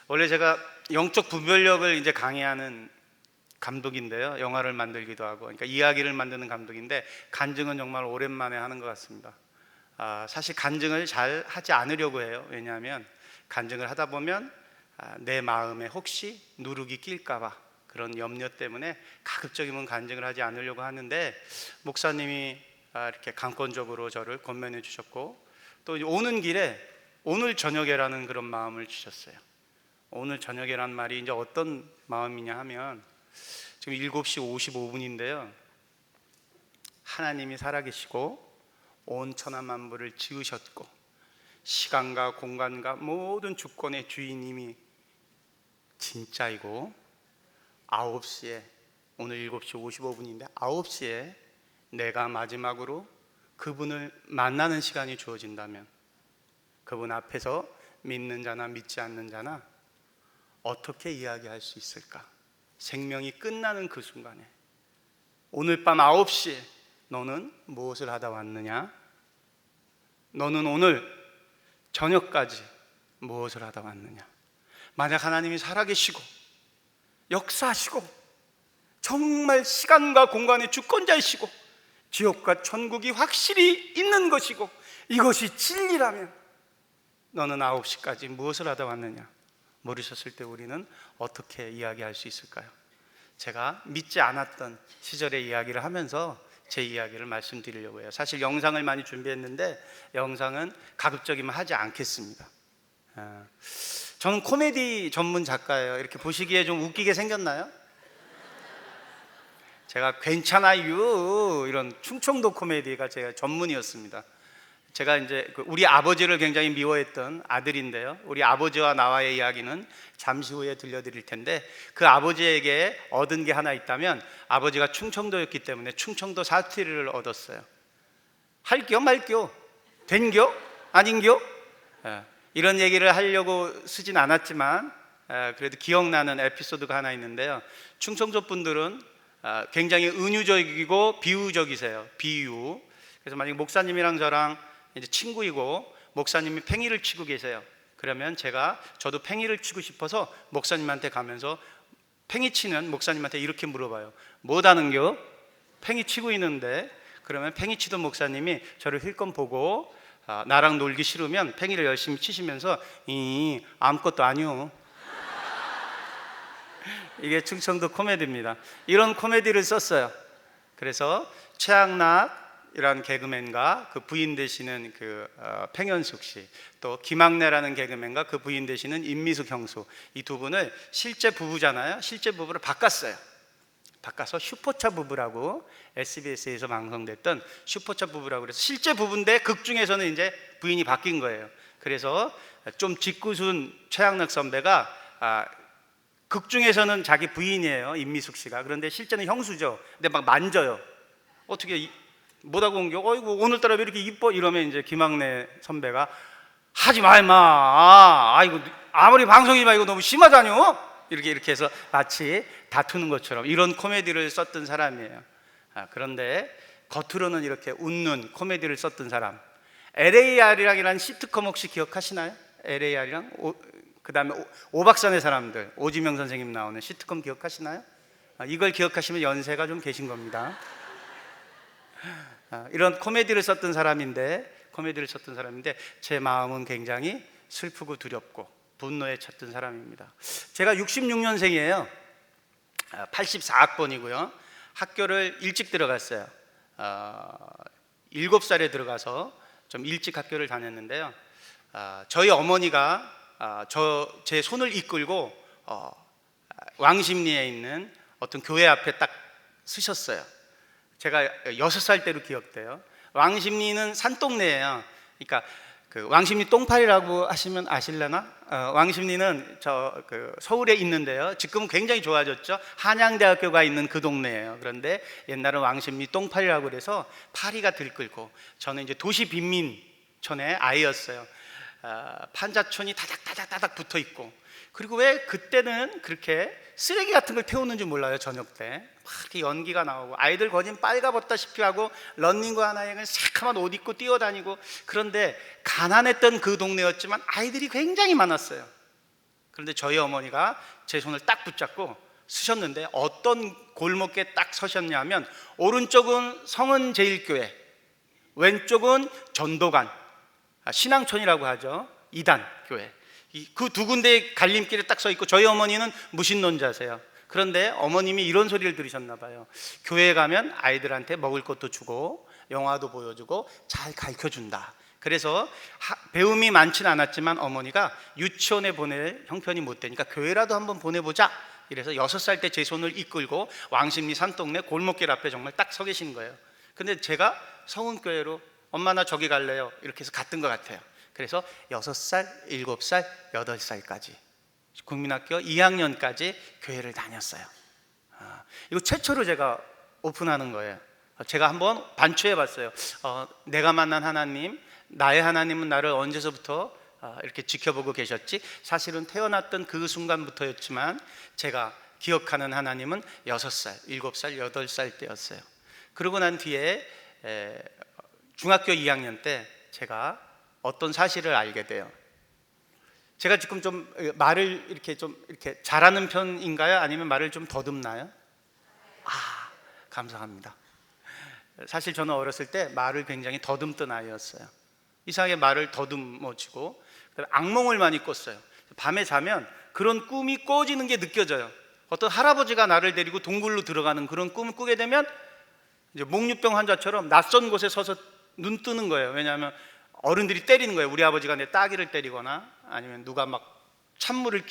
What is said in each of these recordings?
원래 제가 영적 분별력을 이제 강의하는 감독인데요. 영화를 만들기도 하고, 그러니까 이야기를 만드는 감독인데 간증은 정말 오랜만에 하는 것 같습니다. 사실 간증을 잘 하지 않으려고 해요. 왜냐하면 간증을 하다 보면 내 마음에 혹시 누룩이 낄까봐 그런 염려 때문에 가급적이면 간증을 하지 않으려고 하는데, 목사님이 이렇게 강권적으로 저를 권면해 주셨고, 또 오는 길에 오늘 저녁에라는 그런 마음을 주셨어요. 오늘 저녁에란 말이 이제 어떤 마음이냐 하면, 지금 7시 55분인데요 하나님이 살아계시고 온 천하 만물을 지으셨고 시간과 공간과 모든 주권의 주인님이 진짜이고, 9시에, 오늘 7시 55분인데 9시에 내가 마지막으로 그분을 만나는 시간이 주어진다면, 그분 앞에서 믿는 자나 믿지 않는 자나 어떻게 이야기할 수 있을까? 생명이 끝나는 그 순간에 오늘 밤 9시에 너는 무엇을 하다 왔느냐? 너는 오늘 저녁까지 무엇을 하다 왔느냐? 만약 하나님이 살아계시고 역사하시고 정말 시간과 공간의 주권자이시고 지옥과 천국이 확실히 있는 것이고 이것이 진리라면 너는 9시까지 무엇을 하다 왔느냐? 모르셨을 때 우리는 어떻게 이야기할 수 있을까요? 제가 믿지 않았던 시절의 이야기를 하면서 제 이야기를 말씀드리려고 해요. 사실 영상을 많이 준비했는데 영상은 가급적이면 하지 않겠습니다. 저는 코미디 전문 작가예요. 이렇게 보시기에 좀 웃기게 생겼나요? 제가 괜찮아요 이런 충청도 코미디가 제 전문이었습니다. 제가 이제 우리 아버지를 굉장히 미워했던 아들인데요, 우리 아버지와 나와의 이야기는 잠시 후에 들려드릴 텐데, 그 아버지에게 얻은 게 하나 있다면 아버지가 충청도였기 때문에 충청도 사투리를 얻었어요. 할겨 말겨, 된겨 아닌겨, 이런 얘기를 하려고 쓰진 않았지만 그래도 기억나는 에피소드가 하나 있는데요. 충청도 분들은 굉장히 은유적이고 비유적이세요. 비유. 그래서 만약 목사님이랑 저랑 이제 친구이고 목사님이 팽이를 치고 계세요. 그러면 저도 팽이를 치고 싶어서 목사님한테 가면서 팽이 치는 목사님한테 이렇게 물어봐요. 뭐다는겨? 팽이 치고 있는데. 그러면 팽이 치던 목사님이 저를 힐끔 보고 나랑 놀기 싫으면 팽이를 열심히 치시면서 아무것도 아니오. 이게 충청도 코미디입니다. 이런 코미디를 썼어요. 그래서 최양락이라는 개그맨과 그 부인 되시는 팽현숙 씨, 또 김학래라는 개그맨과 그 부인 되시는 임미숙 형수, 이 두 분을 실제 부부잖아요. 실제 부부를 바꿨어요. 바꿔서 슈퍼차 부부라고, SBS에서 방송됐던 슈퍼차 부부라고, 그래서 실제 부부인데 극 중에서는 이제 부인이 바뀐 거예요. 그래서 좀 짓궂은 최양락 선배가 극 중에서는 자기 부인이에요, 임미숙 씨가. 그런데 실제는 형수죠. 근데 막 만져요. 어떻게 뭐라고 온 게, 어이구 오늘따라 왜 이렇게 이뻐? 이러면 이제 김학래 선배가 하지 마 임마, 아이고 아무리 방송이지만 이거 너무 심하다뇨? 이렇게 해서 마치 다투는 것처럼 이런 코미디를 썼던 사람이에요. 그런데 겉으로는 이렇게 웃는 코미디를 썼던 사람, LAR이라는 시트콤 혹시 기억하시나요? LAR이랑 그 다음에 오박산의 사람들, 오지명 선생님 나오는 시트콤 기억하시나요? 이걸 기억하시면 연세가 좀 계신 겁니다. 이런 코미디를 썼던 사람인데 제 마음은 굉장히 슬프고 두렵고 분노에 찼던 사람입니다. 제가 66년생이에요 84학번이고요 학교를 일찍 들어갔어요. 7살에 들어가서 좀 일찍 학교를 다녔는데요, 저희 어머니가 제 손을 이끌고 왕십리에 있는 어떤 교회 앞에 딱 서셨어요. 제가 6살 때로 기억돼요. 왕십리는 산동네예요. 그러니까 왕십리 똥파리라고 하시면 아실려나? 왕십리는 서울에 있는데요, 지금은 굉장히 좋아졌죠. 한양대학교가 있는 그 동네예요. 그런데 옛날은 왕십리 똥파리라고 그래서 파리가 들끓고, 저는 이제 도시 빈민촌의 아이였어요. 판자촌이 다닥다닥 붙어 있고, 그리고 왜 그때는 그렇게 쓰레기 같은 걸 태우는지 몰라요. 저녁 때 막 이렇게 연기가 나오고 아이들 거진 빨가벗다시피 하고 런닝구 하나에 새카만 옷 입고 뛰어다니고, 그런데 가난했던 그 동네였지만 아이들이 굉장히 많았어요. 그런데 저희 어머니가 제 손을 딱 붙잡고 서셨는데 어떤 골목에 딱 서셨냐면 오른쪽은 성은제일교회, 왼쪽은 전도관, 신앙촌이라고 하죠. 이단 교회. 그 두 군데의 갈림길에 딱 서 있고 저희 어머니는 무신론자세요. 그런데 어머님이 이런 소리를 들으셨나 봐요. 교회에 가면 아이들한테 먹을 것도 주고 영화도 보여주고 잘 가르쳐준다. 그래서 배움이 많지는 않았지만 어머니가 유치원에 보낼 형편이 못 되니까 교회라도 한번 보내보자. 이래서 6살 때 제 손을 이끌고 왕십리 산동네 골목길 앞에 정말 딱 서 계신 거예요. 근데 제가 성은교회로 엄마 나 저기 갈래요 이렇게 해서 갔던 것 같아요. 그래서 6살, 7살, 8살까지 국민학교 2학년까지 교회를 다녔어요. 이거 최초로 제가 오픈하는 거예요. 제가 한번 반추해 봤어요. 내가 만난 하나님, 나의 하나님은 나를 언제서부터 이렇게 지켜보고 계셨지? 사실은 태어났던 그 순간부터였지만 제가 기억하는 하나님은 6살, 7살, 8살 때였어요. 그러고 난 뒤에 중학교 2학년 때 제가 어떤 사실을 알게 돼요. 제가 지금 좀 말을 이렇게 잘하는 편인가요? 아니면 말을 좀 더듬나요? 감사합니다. 사실 저는 어렸을 때 말을 굉장히 더듬던 아이였어요. 이상하게 말을 더듬어지고 악몽을 많이 꿨어요. 밤에 자면 그런 꿈이 꿔지는 게 느껴져요. 어떤 할아버지가 나를 데리고 동굴로 들어가는 그런 꿈을 꾸게 되면 이제 목류병 환자처럼 낯선 곳에 서서 눈 뜨는 거예요. 왜냐하면 어른들이 때리는 거예요. 우리 아버지가 내 따귀를 때리거나 아니면 누가 막 찬물을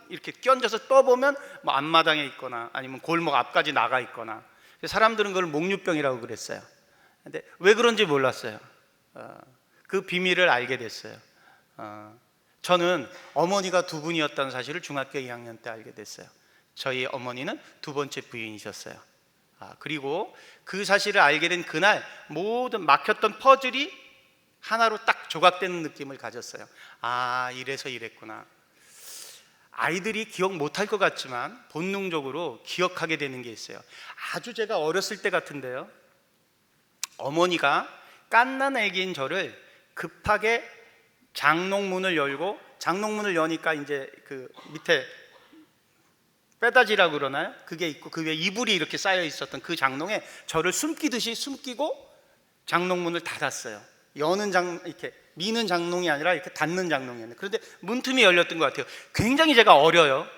이렇게 끼얹어서 떠보면 뭐 앞마당에 있거나 아니면 골목 앞까지 나가 있거나. 사람들은 그걸 목류병이라고 그랬어요. 근데 왜 그런지 몰랐어요. 그 비밀을 알게 됐어요. 저는 어머니가 두 분이었다는 사실을 중학교 2학년 때 알게 됐어요. 저희 어머니는 두 번째 부인이셨어요. 그리고 그 사실을 알게 된 그날 모든 막혔던 퍼즐이 하나로 딱 조각되는 느낌을 가졌어요. 이래서 이랬구나. 아이들이 기억 못할 것 같지만 본능적으로 기억하게 되는 게 있어요. 아주 제가 어렸을 때 같은데요, 어머니가 갓난 애기인 저를 급하게 장롱문을 열고, 장롱문을 여니까 이제 그 밑에 빼다지라고 그러나요? 그게 있고 그 위에 이불이 이렇게 쌓여 있었던 그 장롱에 저를 숨기듯이 숨기고 장롱문을 닫았어요. 이렇게 미는 장롱이 아니라 이렇게 닫는 장롱이었는데, 그런데 문틈이 열렸던 것 같아요. 굉장히 제가 어려요.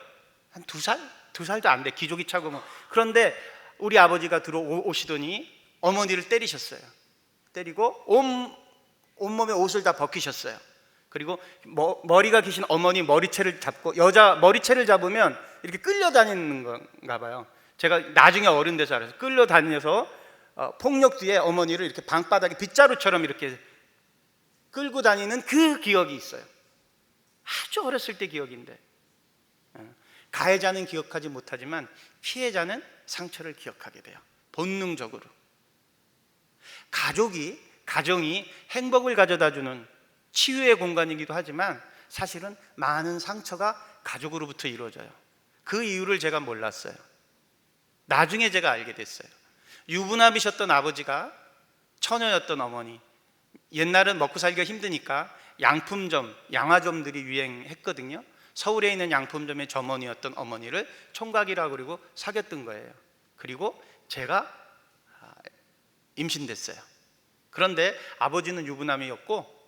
한 2살? 2살도 안 돼. 기저귀 차고 뭐. 그런데 우리 아버지가 들어오시더니 어머니를 때리셨어요. 때리고 온몸에 옷을 다 벗기셨어요. 그리고 머리가 기신 어머니 머리채를 잡고, 여자 머리채를 잡으면 이렇게 끌려다니는 건가 봐요. 제가 나중에 어른 돼서 알아서 끌려다녀서 폭력 뒤에 어머니를 이렇게 방바닥에 빗자루처럼 이렇게 끌고 다니는 그 기억이 있어요. 아주 어렸을 때 기억인데, 가해자는 기억하지 못하지만 피해자는 상처를 기억하게 돼요. 본능적으로. 가정이 행복을 가져다주는 치유의 공간이기도 하지만 사실은 많은 상처가 가족으로부터 이루어져요. 그 이유를 제가 몰랐어요. 나중에 제가 알게 됐어요. 유부남이셨던 아버지가 처녀였던 어머니, 옛날은 먹고 살기가 힘드니까 양품점, 양화점들이 유행했거든요. 서울에 있는 양품점의 점원이었던 어머니를 총각이라고 그러고 사귀었던 거예요. 그리고 제가 임신됐어요. 그런데 아버지는 유부남이었고,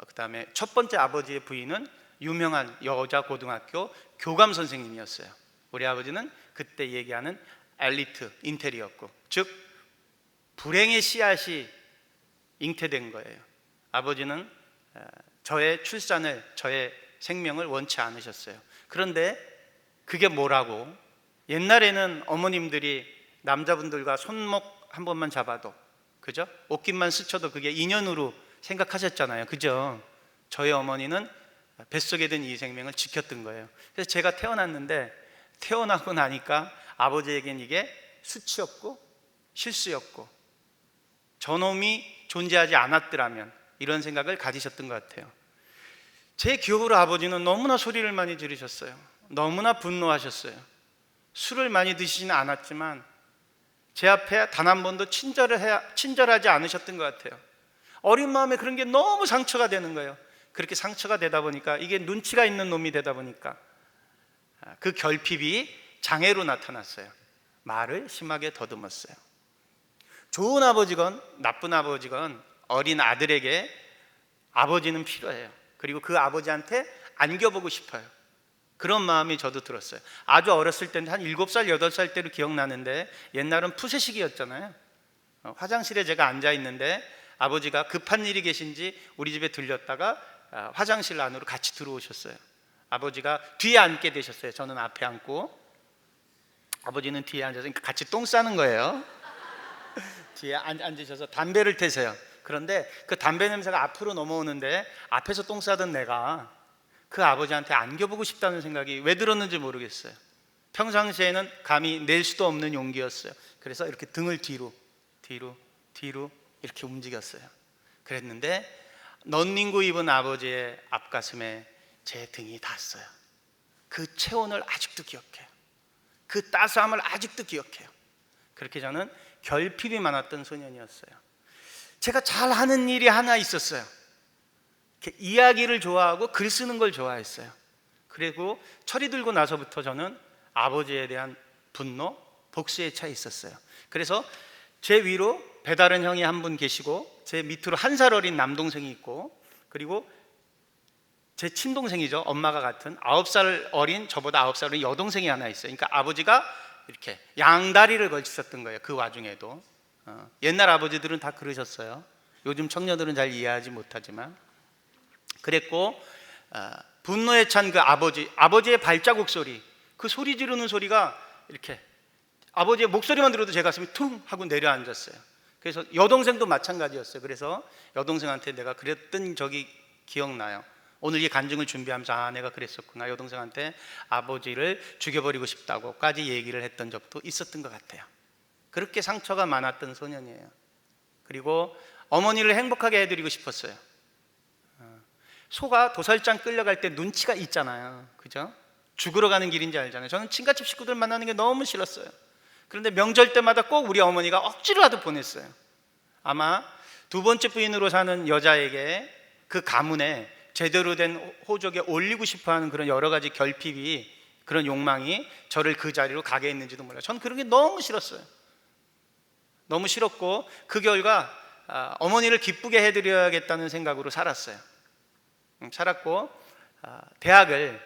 그 다음에 첫 번째 아버지의 부인은 유명한 여자 고등학교 교감 선생님이었어요. 우리 아버지는 그때 얘기하는 엘리트 인텔이었고, 즉 불행의 씨앗이 잉태된 거예요. 아버지는 저의 출산을, 저의 생명을 원치 않으셨어요. 그런데 그게 뭐라고? 옛날에는 어머님들이 남자분들과 손목 한 번만 잡아도, 그죠? 옷깃만 스쳐도 그게 인연으로 생각하셨잖아요. 그죠? 저희 어머니는 뱃속에 든 이 생명을 지켰던 거예요. 그래서 제가 태어났는데, 태어나고 나니까 아버지에겐 이게 수치였고 실수였고 저놈이 존재하지 않았더라면, 이런 생각을 가지셨던 것 같아요. 제 기억으로 아버지는 너무나 소리를 많이 지르셨어요. 너무나 분노하셨어요. 술을 많이 드시지는 않았지만 제 앞에 단 한 번도 친절하지 않으셨던 것 같아요. 어린 마음에 그런 게 너무 상처가 되는 거예요. 그렇게 상처가 되다 보니까, 이게 눈치가 있는 놈이 되다 보니까 그 결핍이 장애로 나타났어요. 말을 심하게 더듬었어요. 좋은 아버지건 나쁜 아버지건 어린 아들에게 아버지는 필요해요. 그리고 그 아버지한테 안겨보고 싶어요. 그런 마음이 저도 들었어요. 아주 어렸을 때는 한 7살, 8살 때로 기억나는데, 옛날은 푸세식이었잖아요. 화장실에 제가 앉아 있는데 아버지가 급한 일이 계신지 우리 집에 들렸다가 화장실 안으로 같이 들어오셨어요. 아버지가 뒤에 앉게 되셨어요. 저는 앞에 앉고, 아버지는 뒤에 앉아서 같이 똥 싸는 거예요. 뒤에 앉으셔서 담배를 태세요. 그런데 그 담배 냄새가 앞으로 넘어오는데 앞에서 똥 싸던 내가 그 아버지한테 안겨보고 싶다는 생각이 왜 들었는지 모르겠어요. 평상시에는 감히 낼 수도 없는 용기였어요. 그래서 이렇게 등을 뒤로 이렇게 움직였어요. 그랬는데 넌닝구 입은 아버지의 앞가슴에 제 등이 닿았어요. 그 체온을 아직도 기억해요. 그 따스함을 아직도 기억해요. 그렇게 저는 결핍이 많았던 소년이었어요. 제가 잘하는 일이 하나 있었어요. 이야기를 좋아하고 글 쓰는 걸 좋아했어요. 그리고 철이 들고 나서부터 저는 아버지에 대한 분노, 복수에 차 있었어요. 그래서 제 위로 배다른 형이 한 분 계시고, 제 밑으로 1살 어린 남동생이 있고, 그리고 제 친동생이죠. 엄마가 같은 9살 어린, 저보다 9살 어린 여동생이 하나 있어요. 그러니까 아버지가 이렇게 양다리를 걸치셨던 거예요. 그 와중에도. 옛날 아버지들은 다 그러셨어요. 요즘 청년들은 잘 이해하지 못하지만. 그랬고, 분노에 찬 그 아버지의 발자국 소리, 그 소리 지르는 소리가 이렇게, 아버지의 목소리만 들어도 제 가슴이 퉁 하고 내려앉았어요. 그래서 여동생도 마찬가지였어요. 그래서 여동생한테 내가 그랬던 적이 기억나요. 오늘 이 간증을 준비하면서 내가 그랬었구나. 여동생한테 아버지를 죽여버리고 싶다고까지 얘기를 했던 적도 있었던 것 같아요. 그렇게 상처가 많았던 소년이에요. 그리고 어머니를 행복하게 해드리고 싶었어요. 소가 도살장 끌려갈 때 눈치가 있잖아요. 그죠? 죽으러 가는 길인지 알잖아요. 저는 친가집 식구들 만나는 게 너무 싫었어요. 그런데 명절 때마다 꼭 우리 어머니가 억지로라도 보냈어요. 아마 두 번째 부인으로 사는 여자에게 그 가문에 제대로 된 호족에 올리고 싶어하는 그런 여러 가지 결핍이, 그런 욕망이 저를 그 자리로 가게 했는지도 몰라요. 저는 그런 게 너무 싫었어요. 너무 싫었고, 그 결과 어머니를 기쁘게 해드려야겠다는 생각으로 살았어요. 살았고, 대학을,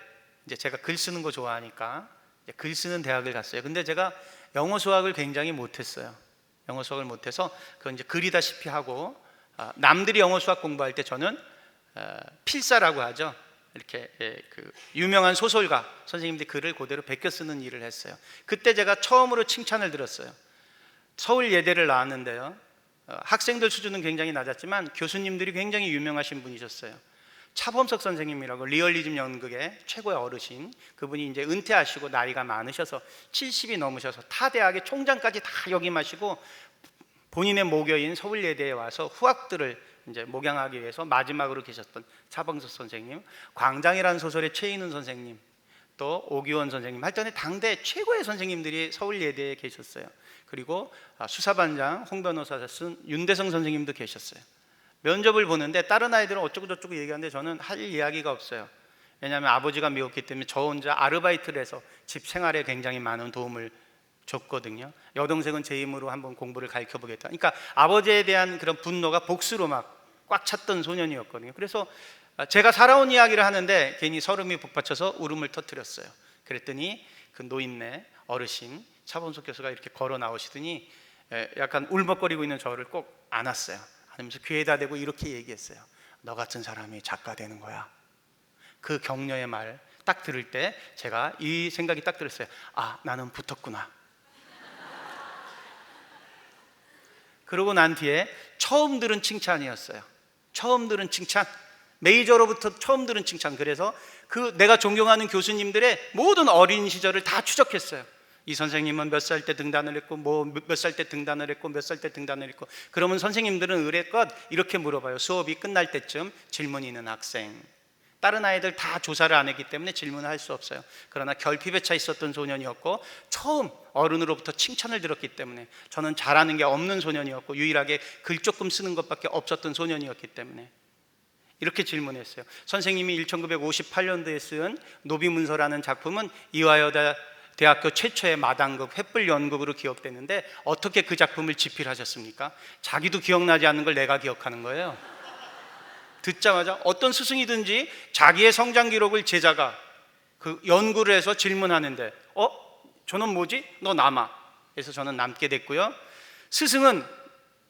이제 제가 글 쓰는 거 좋아하니까 글 쓰는 대학을 갔어요. 근데 제가 영어 수학을 굉장히 못했어요. 영어 수학을 못해서 그건 이제 글이다시피 하고, 남들이 영어 수학 공부할 때 저는 필사라고 하죠. 이렇게 그 유명한 소설가 선생님들이 글을 그대로 베껴 쓰는 일을 했어요. 그때 제가 처음으로 칭찬을 들었어요. 서울 예대를 나왔는데요, 학생들 수준은 굉장히 낮았지만 교수님들이 굉장히 유명하신 분이셨어요. 차범석 선생님이라고, 리얼리즘 연극의 최고의 어르신, 그분이 이제 은퇴하시고 나이가 많으셔서 70이 넘으셔서 타 대학의 총장까지 다 역임하시고 본인의 모교인 서울예대에 와서 후학들을 이제 목양하기 위해서 마지막으로 계셨던 차범석 선생님, 광장이라는 소설의 최인훈 선생님, 또 오기원 선생님, 하여튼 당대 최고의 선생님들이 서울예대에 계셨어요. 그리고 수사반장 홍 변호사를 쓴 윤대성 선생님도 계셨어요. 면접을 보는데 다른 아이들은 어쩌고 저쩌고 얘기하는데 저는 할 이야기가 없어요. 왜냐하면 아버지가 미웠기 때문에 저 혼자 아르바이트를 해서 집 생활에 굉장히 많은 도움을 줬거든요. 여동생은 제 힘으로 한번 공부를 가르쳐보겠다. 그러니까 아버지에 대한 그런 분노가 복수로 막 꽉 찼던 소년이었거든요. 그래서 제가 살아온 이야기를 하는데 괜히 서름이 북받쳐서 울음을 터뜨렸어요. 그랬더니 그 노인네 어르신 차범석 교수가 이렇게 걸어 나오시더니 약간 울먹거리고 있는 저를 꼭 안았어요. 하면서 귀에다 대고 이렇게 얘기했어요. 너 같은 사람이 작가 되는 거야. 그 격려의 말 딱 들을 때 제가 이 생각이 딱 들었어요. 아, 나는 붙었구나. 그러고 난 뒤에 처음 들은 칭찬이었어요. 처음 들은 칭찬, 메이저로부터 처음 들은 칭찬. 그래서 그 내가 존경하는 교수님들의 모든 어린 시절을 다 추적했어요. 이 선생님은 몇 살 때 등단을 했고, 뭐 몇 살 때 등단을 했고, 몇 살 때 등단을 했고. 그러면 선생님들은 의례껏 이렇게 물어봐요. 수업이 끝날 때쯤 질문이 있는 학생. 다른 아이들 다 조사를 안 했기 때문에 질문을 할 수 없어요. 그러나 결핍에 차 있었던 소년이었고, 처음 어른으로부터 칭찬을 들었기 때문에, 저는 잘하는 게 없는 소년이었고 유일하게 글 조금 쓰는 것밖에 없었던 소년이었기 때문에 이렇게 질문했어요. 선생님이 1958년도에 쓴 노비문서라는 작품은 이화여대 대학교 최초의 마당극 횃불 연극으로 기억되는데 어떻게 그 작품을 집필하셨습니까? 자기도 기억나지 않는 걸 내가 기억하는 거예요. 듣자마자 어떤 스승이든지 자기의 성장 기록을 제자가 그 연구를 해서 질문하는데 저는 뭐지? 너 남아. 그래서 저는 남게 됐고요. 스승은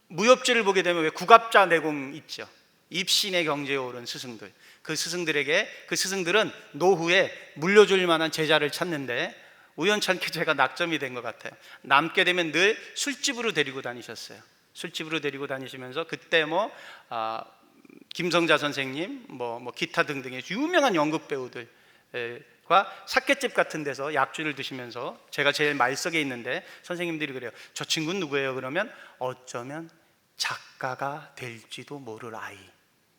무협지를 보게 되면 왜 국압자 내공 있죠. 입신의 경지에 오른 스승들, 그 스승들은 노후에 물려줄 만한 제자를 찾는데 우연찮게 제가 낙점이 된 것 같아요. 남게 되면 늘 술집으로 데리고 다니셨어요. 술집으로 데리고 다니시면서 그때 김성자 선생님, 기타 등등의 유명한 연극 배우들과 사케집 같은 데서 약주를 드시면서 제가 제일 말석에 있는데 선생님들이 그래요. 저 친구는 누구예요? 그러면 어쩌면 작가가 될지도 모를 아이,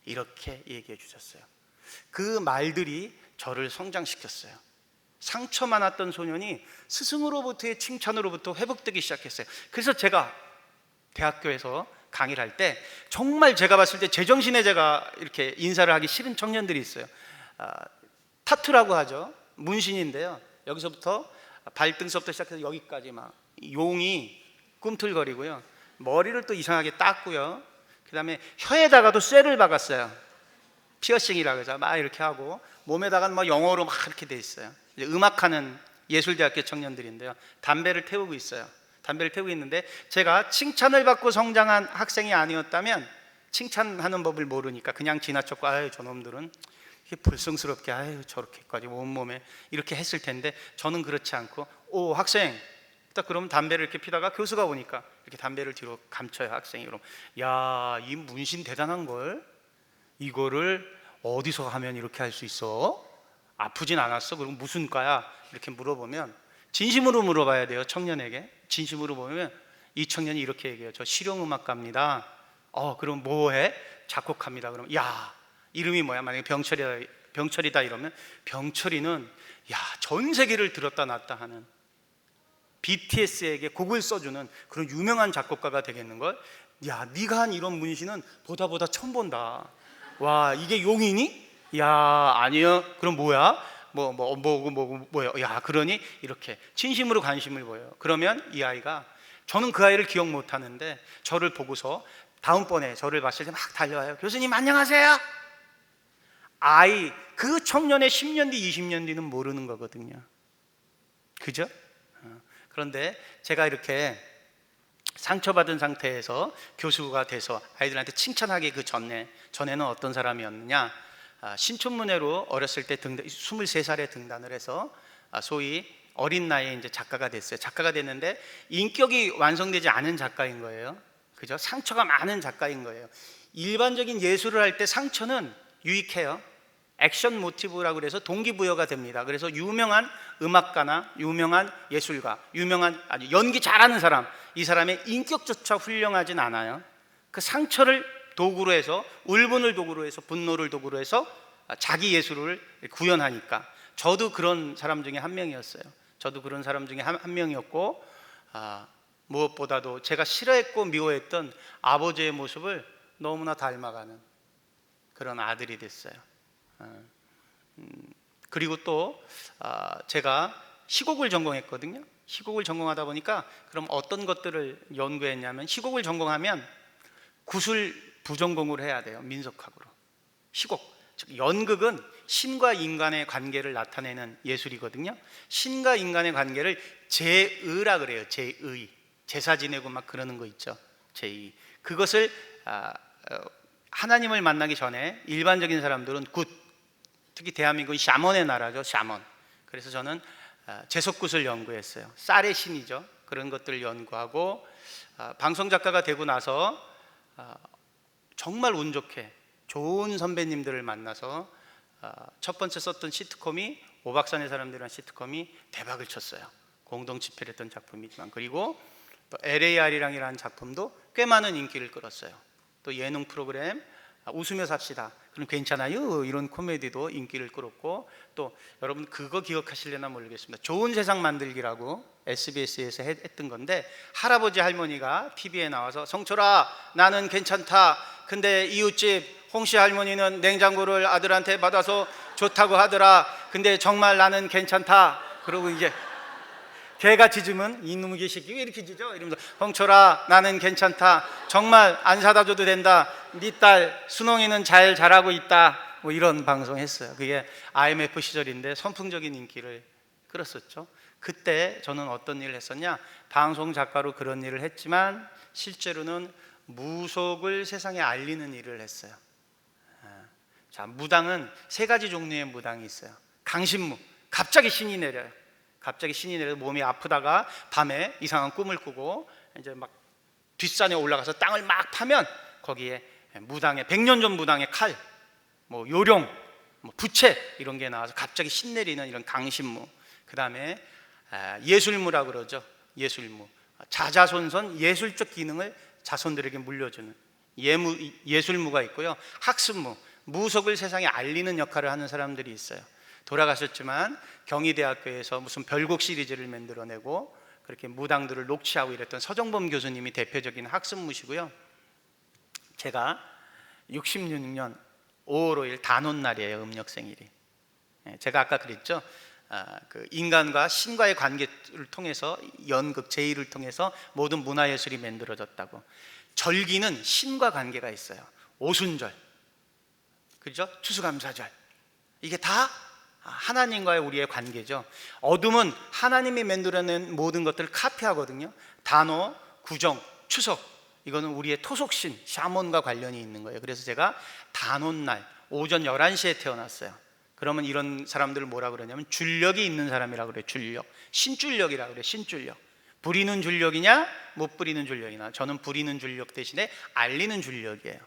이렇게 얘기해 주셨어요. 그 말들이 저를 성장시켰어요. 상처 많았던 소년이 스승으로부터의 칭찬으로부터 회복되기 시작했어요. 그래서 제가 대학교에서 강의를 할 때 정말 제가 봤을 때 제정신에 제가 이렇게 인사를 하기 싫은 청년들이 있어요. 타투라고 하죠. 문신인데요. 여기서부터 발등서부터 시작해서 여기까지 막 용이 꿈틀거리고요. 머리를 또 이상하게 땄고요. 그 다음에 혀에다가도 쇠를 박았어요. 피어싱이라고 해서 막 이렇게 하고 몸에다가는 영어로 막 이렇게 돼 있어요. 이제 음악하는 예술대학교 청년들인데요. 담배를 태우고 있어요. 담배를 태우고 있는데 제가 칭찬을 받고 성장한 학생이 아니었다면 칭찬하는 법을 모르니까 그냥 지나쳤고 아유 저놈들은 이렇게 불성스럽게 아유 저렇게까지 온몸에 이렇게 했을 텐데 저는 그렇지 않고 오 학생 딱 그러면 담배를 이렇게 피다가 교수가 오니까 이렇게 담배를 뒤로 감춰요. 학생이 그럼 야, 이 문신 대단한 걸 이거를 어디서 하면 이렇게 할 수 있어? 아프진 않았어? 그럼 무슨 과야? 이렇게 물어보면 진심으로 물어봐야 돼요. 청년에게 진심으로 보면 이 청년이 이렇게 얘기해요. 저 실용음악가입니다. 그럼 뭐해? 작곡합니다. 그럼 야, 이름이 뭐야? 만약에 병철이다 이러면 병철이는 야, 전 세계를 들었다 놨다 하는 BTS에게 곡을 써주는 그런 유명한 작곡가가 되겠는걸? 야, 네가 한 이런 문신은 보다 처음 본다. 와, 이게 용이니? 야, 아니요. 그럼 뭐야? 뭐야? 야, 그러니 이렇게 진심으로 관심을 보여요. 그러면 이 아이가 저는 그 아이를 기억 못 하는데 저를 보고서 다음번에 저를 봤을 때 막 달려와요. 교수님 안녕하세요. 그 청년의 10년 뒤 20년 뒤는 모르는 거거든요. 그죠? 그런데 제가 이렇게 상처받은 상태에서 교수가 돼서 아이들한테 칭찬하기 그 전에는 어떤 사람이었느냐? 신춘문예로 어렸을 때 23살에 등단을 해서 소위 어린 나이에 이제 작가가 됐어요. 작가가 됐는데 인격이 완성되지 않은 작가인 거예요. 그죠? 상처가 많은 작가인 거예요. 일반적인 예술을 할 때 상처는 유익해요. 액션 모티브라고 그래서 동기부여가 됩니다. 그래서 유명한 음악가나 유명한 예술가, 아주 연기 잘하는 사람, 이 사람의 인격조차 훌륭하진 않아요. 그 상처를 도구로 해서, 울분을 도구로 해서, 분노를 도구로 해서 자기 예술을 구현하니까 저도 그런 사람 중에 한 명이었어요. 저도 그런 사람 중에 한 명이었고 무엇보다도 제가 싫어했고 미워했던 아버지의 모습을 너무나 닮아가는 그런 아들이 됐어요. 그리고 또 제가 희곡을 전공했거든요. 희곡을 전공하다 보니까 그럼 어떤 것들을 연구했냐면 희곡을 전공하면 구술 부전공을 해야 돼요. 민속학으로. 희곡, 즉 연극은 신과 인간의 관계를 나타내는 예술이거든요. 신과 인간의 관계를 제의라 그래요. 제의. 제사 지내고 막 그러는 거 있죠. 제의. 그것을 하나님을 만나기 전에 일반적인 사람들은 특히 대한민국은 샤먼의 나라죠. 샤먼. 그래서 저는 제석굿을 연구했어요. 쌀의 신이죠. 그런 것들을 연구하고 방송작가가 되고 나서 정말 운 좋게 좋은 선배님들을 만나서 첫 번째 썼던 시트콤이 오박산의 사람들이라는 시트콤이 대박을 쳤어요. 공동 집필 했던 작품이지만, 그리고 또 LAR이랑이라는 작품도 꽤 많은 인기를 끌었어요. 또 예능 프로그램 웃으며 삽시다, 그럼 괜찮아요, 이런 코미디도 인기를 끌었고, 또 여러분 그거 기억하실려나 모르겠습니다. 좋은 세상 만들기라고 SBS에서 했던 건데, 할아버지 할머니가 TV에 나와서 성철아 나는 괜찮다, 근데 이웃집 홍씨 할머니는 냉장고를 아들한테 받아서 좋다고 하더라. 근데 정말 나는 괜찮다. 그러고 이제 개가 짖으면 이놈의 새끼 왜 이렇게 짖어? 이러면서 홍철아 나는 괜찮다. 정말 안 사다 줘도 된다. 네 딸 순홍이는 잘 자라고 있다. 뭐 이런 방송 했어요. 그게 IMF 시절인데 선풍적인 인기를 끌었었죠. 그때 저는 어떤 일을 했었냐, 방송 작가로 그런 일을 했지만 실제로는 무속을 세상에 알리는 일을 했어요. 자, 무당은 세 가지 종류의 무당이 있어요. 강신무, 갑자기 신이 내려요. 갑자기 신이 내려서 몸이 아프다가 밤에 이상한 꿈을 꾸고 이제 막 뒷산에 올라가서 땅을 막 파면 거기에 무당의 100년 전 무당의 칼, 뭐 요령, 뭐 부채 이런 게 나와서 갑자기 신 내리는 이런 강신무. 그 다음에 예술무라 그러죠. 예술무, 자자손손 예술적 기능을 자손들에게 물려주는 예술무가 있고요. 학습무, 무속을 세상에 알리는 역할을 하는 사람들이 있어요. 돌아가셨지만 경희대학교에서 무슨 별곡 시리즈를 만들어내고 그렇게 무당들을 녹취하고 이랬던 서정범 교수님이 대표적인 학습무시고요. 제가 66년 5월 5일 단오날이에요. 음력생일이. 제가 아까 그랬죠. 그 인간과 신과의 관계를 통해서 연극 제1을 통해서 모든 문화예술이 만들어졌다고. 절기는 신과 관계가 있어요. 오순절, 그죠? 추수감사절, 이게 다 하나님과의 우리의 관계죠. 어둠은 하나님이 만들어낸 모든 것들을 카피하거든요. 단오, 구정, 추석, 이거는 우리의 토속신 샤몬과 관련이 있는 거예요. 그래서 제가 단오날 오전 11시에 태어났어요. 그러면 이런 사람들을 뭐라 그러냐면 줄력이 있는 사람이라고 그래요. 줄력, 신줄력이라고 그래요. 신줄력. 부리는 줄력이냐 못 부리는 줄력이냐. 저는 부리는 줄력 대신에 알리는 줄력이에요.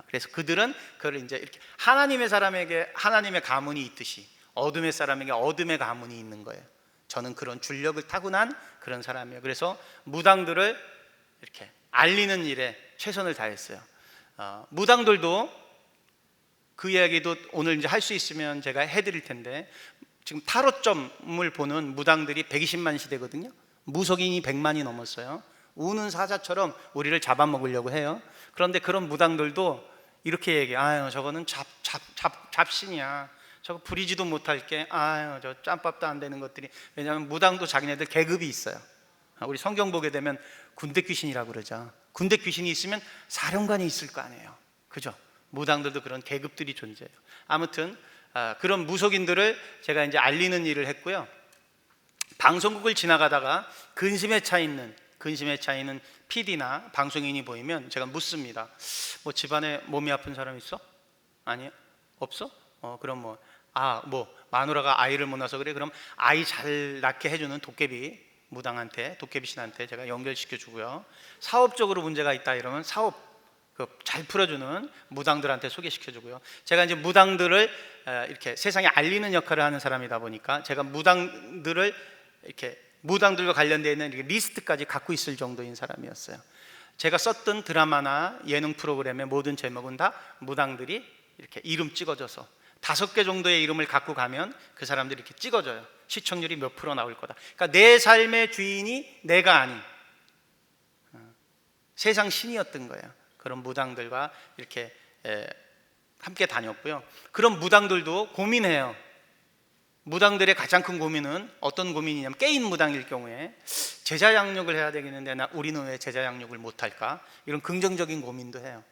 그래서 그들은 그걸 이제 이렇게 하나님의 사람에게 하나님의 가문이 있듯이 어둠의 사람에게 어둠의 가문이 있는 거예요. 저는 그런 줄력을 타고난 그런 사람이에요. 그래서 무당들을 이렇게 알리는 일에 최선을 다했어요. 무당들도 그 이야기도 오늘 이제 할 수 있으면 제가 해드릴 텐데, 지금 타로점을 보는 무당들이 120만 시대거든요. 무속인이 100만이 넘었어요. 우는 사자처럼 우리를 잡아먹으려고 해요. 그런데 그런 무당들도 이렇게 얘기해요. 아유, 저거는 잡신이야. 저거 부리지도 못할게. 아유, 저 짬밥도 안 되는 것들이. 왜냐하면 무당도 자기네들 계급이 있어요. 우리 성경 보게 되면 군대 귀신이라고 그러죠. 군대 귀신이 있으면 사령관이 있을 거 아니에요. 그죠? 무당들도 그런 계급들이 존재해요. 아무튼 그런 무속인들을 제가 이제 알리는 일을 했고요. 방송국을 지나가다가 근심에 차 있는 PD나 방송인이 보이면 제가 묻습니다. 뭐 집안에 몸이 아픈 사람 있어? 아니요? 없어? 그럼 뭐 마누라가 아이를 못 낳아서 그래? 그럼 아이 잘 낳게 해주는 도깨비 무당한테, 도깨비 신한테 제가 연결시켜 주고요. 사업적으로 문제가 있다 이러면 사업 잘 풀어주는 무당들한테 소개시켜 주고요. 제가 이제 무당들을 이렇게 세상에 알리는 역할을 하는 사람이다 보니까 제가 무당들을 이렇게 무당들과 관련되어 있는 리스트까지 갖고 있을 정도인 사람이었어요. 제가 썼던 드라마나 예능 프로그램의 모든 제목은 다 무당들이 이렇게 이름 찍어줘서 5개 정도의 이름을 갖고 가면 그 사람들이 이렇게 찍어줘요. 시청률이 몇 프로 나올 거다. 그러니까 내 삶의 주인이 내가 아닌 세상 신이었던 거예요. 그런 무당들과 이렇게 함께 다녔고요. 그런 무당들도 고민해요. 무당들의 가장 큰 고민은 어떤 고민이냐면, 깨인 무당일 경우에 제자 양육을 해야 되겠는데 우리는 왜 제자 양육을 못할까? 이런 긍정적인 고민도 해요.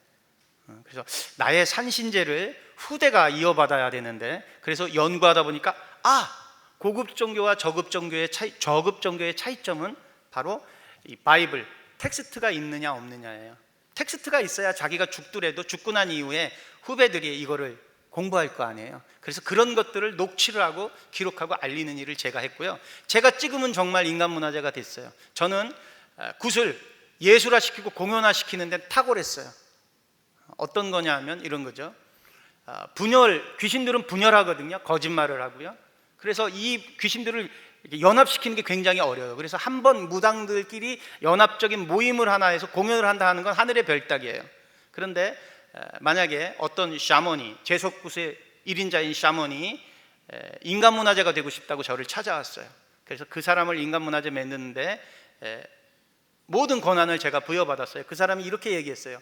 그래서 나의 산신제를 후대가 이어받아야 되는데, 그래서 연구하다 보니까 고급 종교와 저급 종교의 차이점은 바로 이 바이블 텍스트가 있느냐 없느냐예요. 텍스트가 있어야 자기가 죽더라도 죽고 난 이후에 후배들이 이거를 공부할 거 아니에요. 그래서 그런 것들을 녹취를 하고 기록하고 알리는 일을 제가 했고요. 제가 찍으면 정말 인간문화재가 됐어요. 저는 굿을 예술화시키고 공연화시키는 데 탁월했어요. 어떤 거냐 하면 이런 거죠. 귀신들은 분열하거든요. 거짓말을 하고요. 그래서 이 귀신들을 연합시키는 게 굉장히 어려워요. 그래서 한번 무당들끼리 연합적인 모임을 하나 해서 공연을 한다 하는 건 하늘의 별따기예요. 그런데 만약에 어떤 샤머니, 제석굿의 1인자인 샤머니 인간문화재가 되고 싶다고 저를 찾아왔어요. 그래서 그 사람을 인간문화재 만드는데 모든 권한을 제가 부여받았어요. 그 사람이 이렇게 얘기했어요.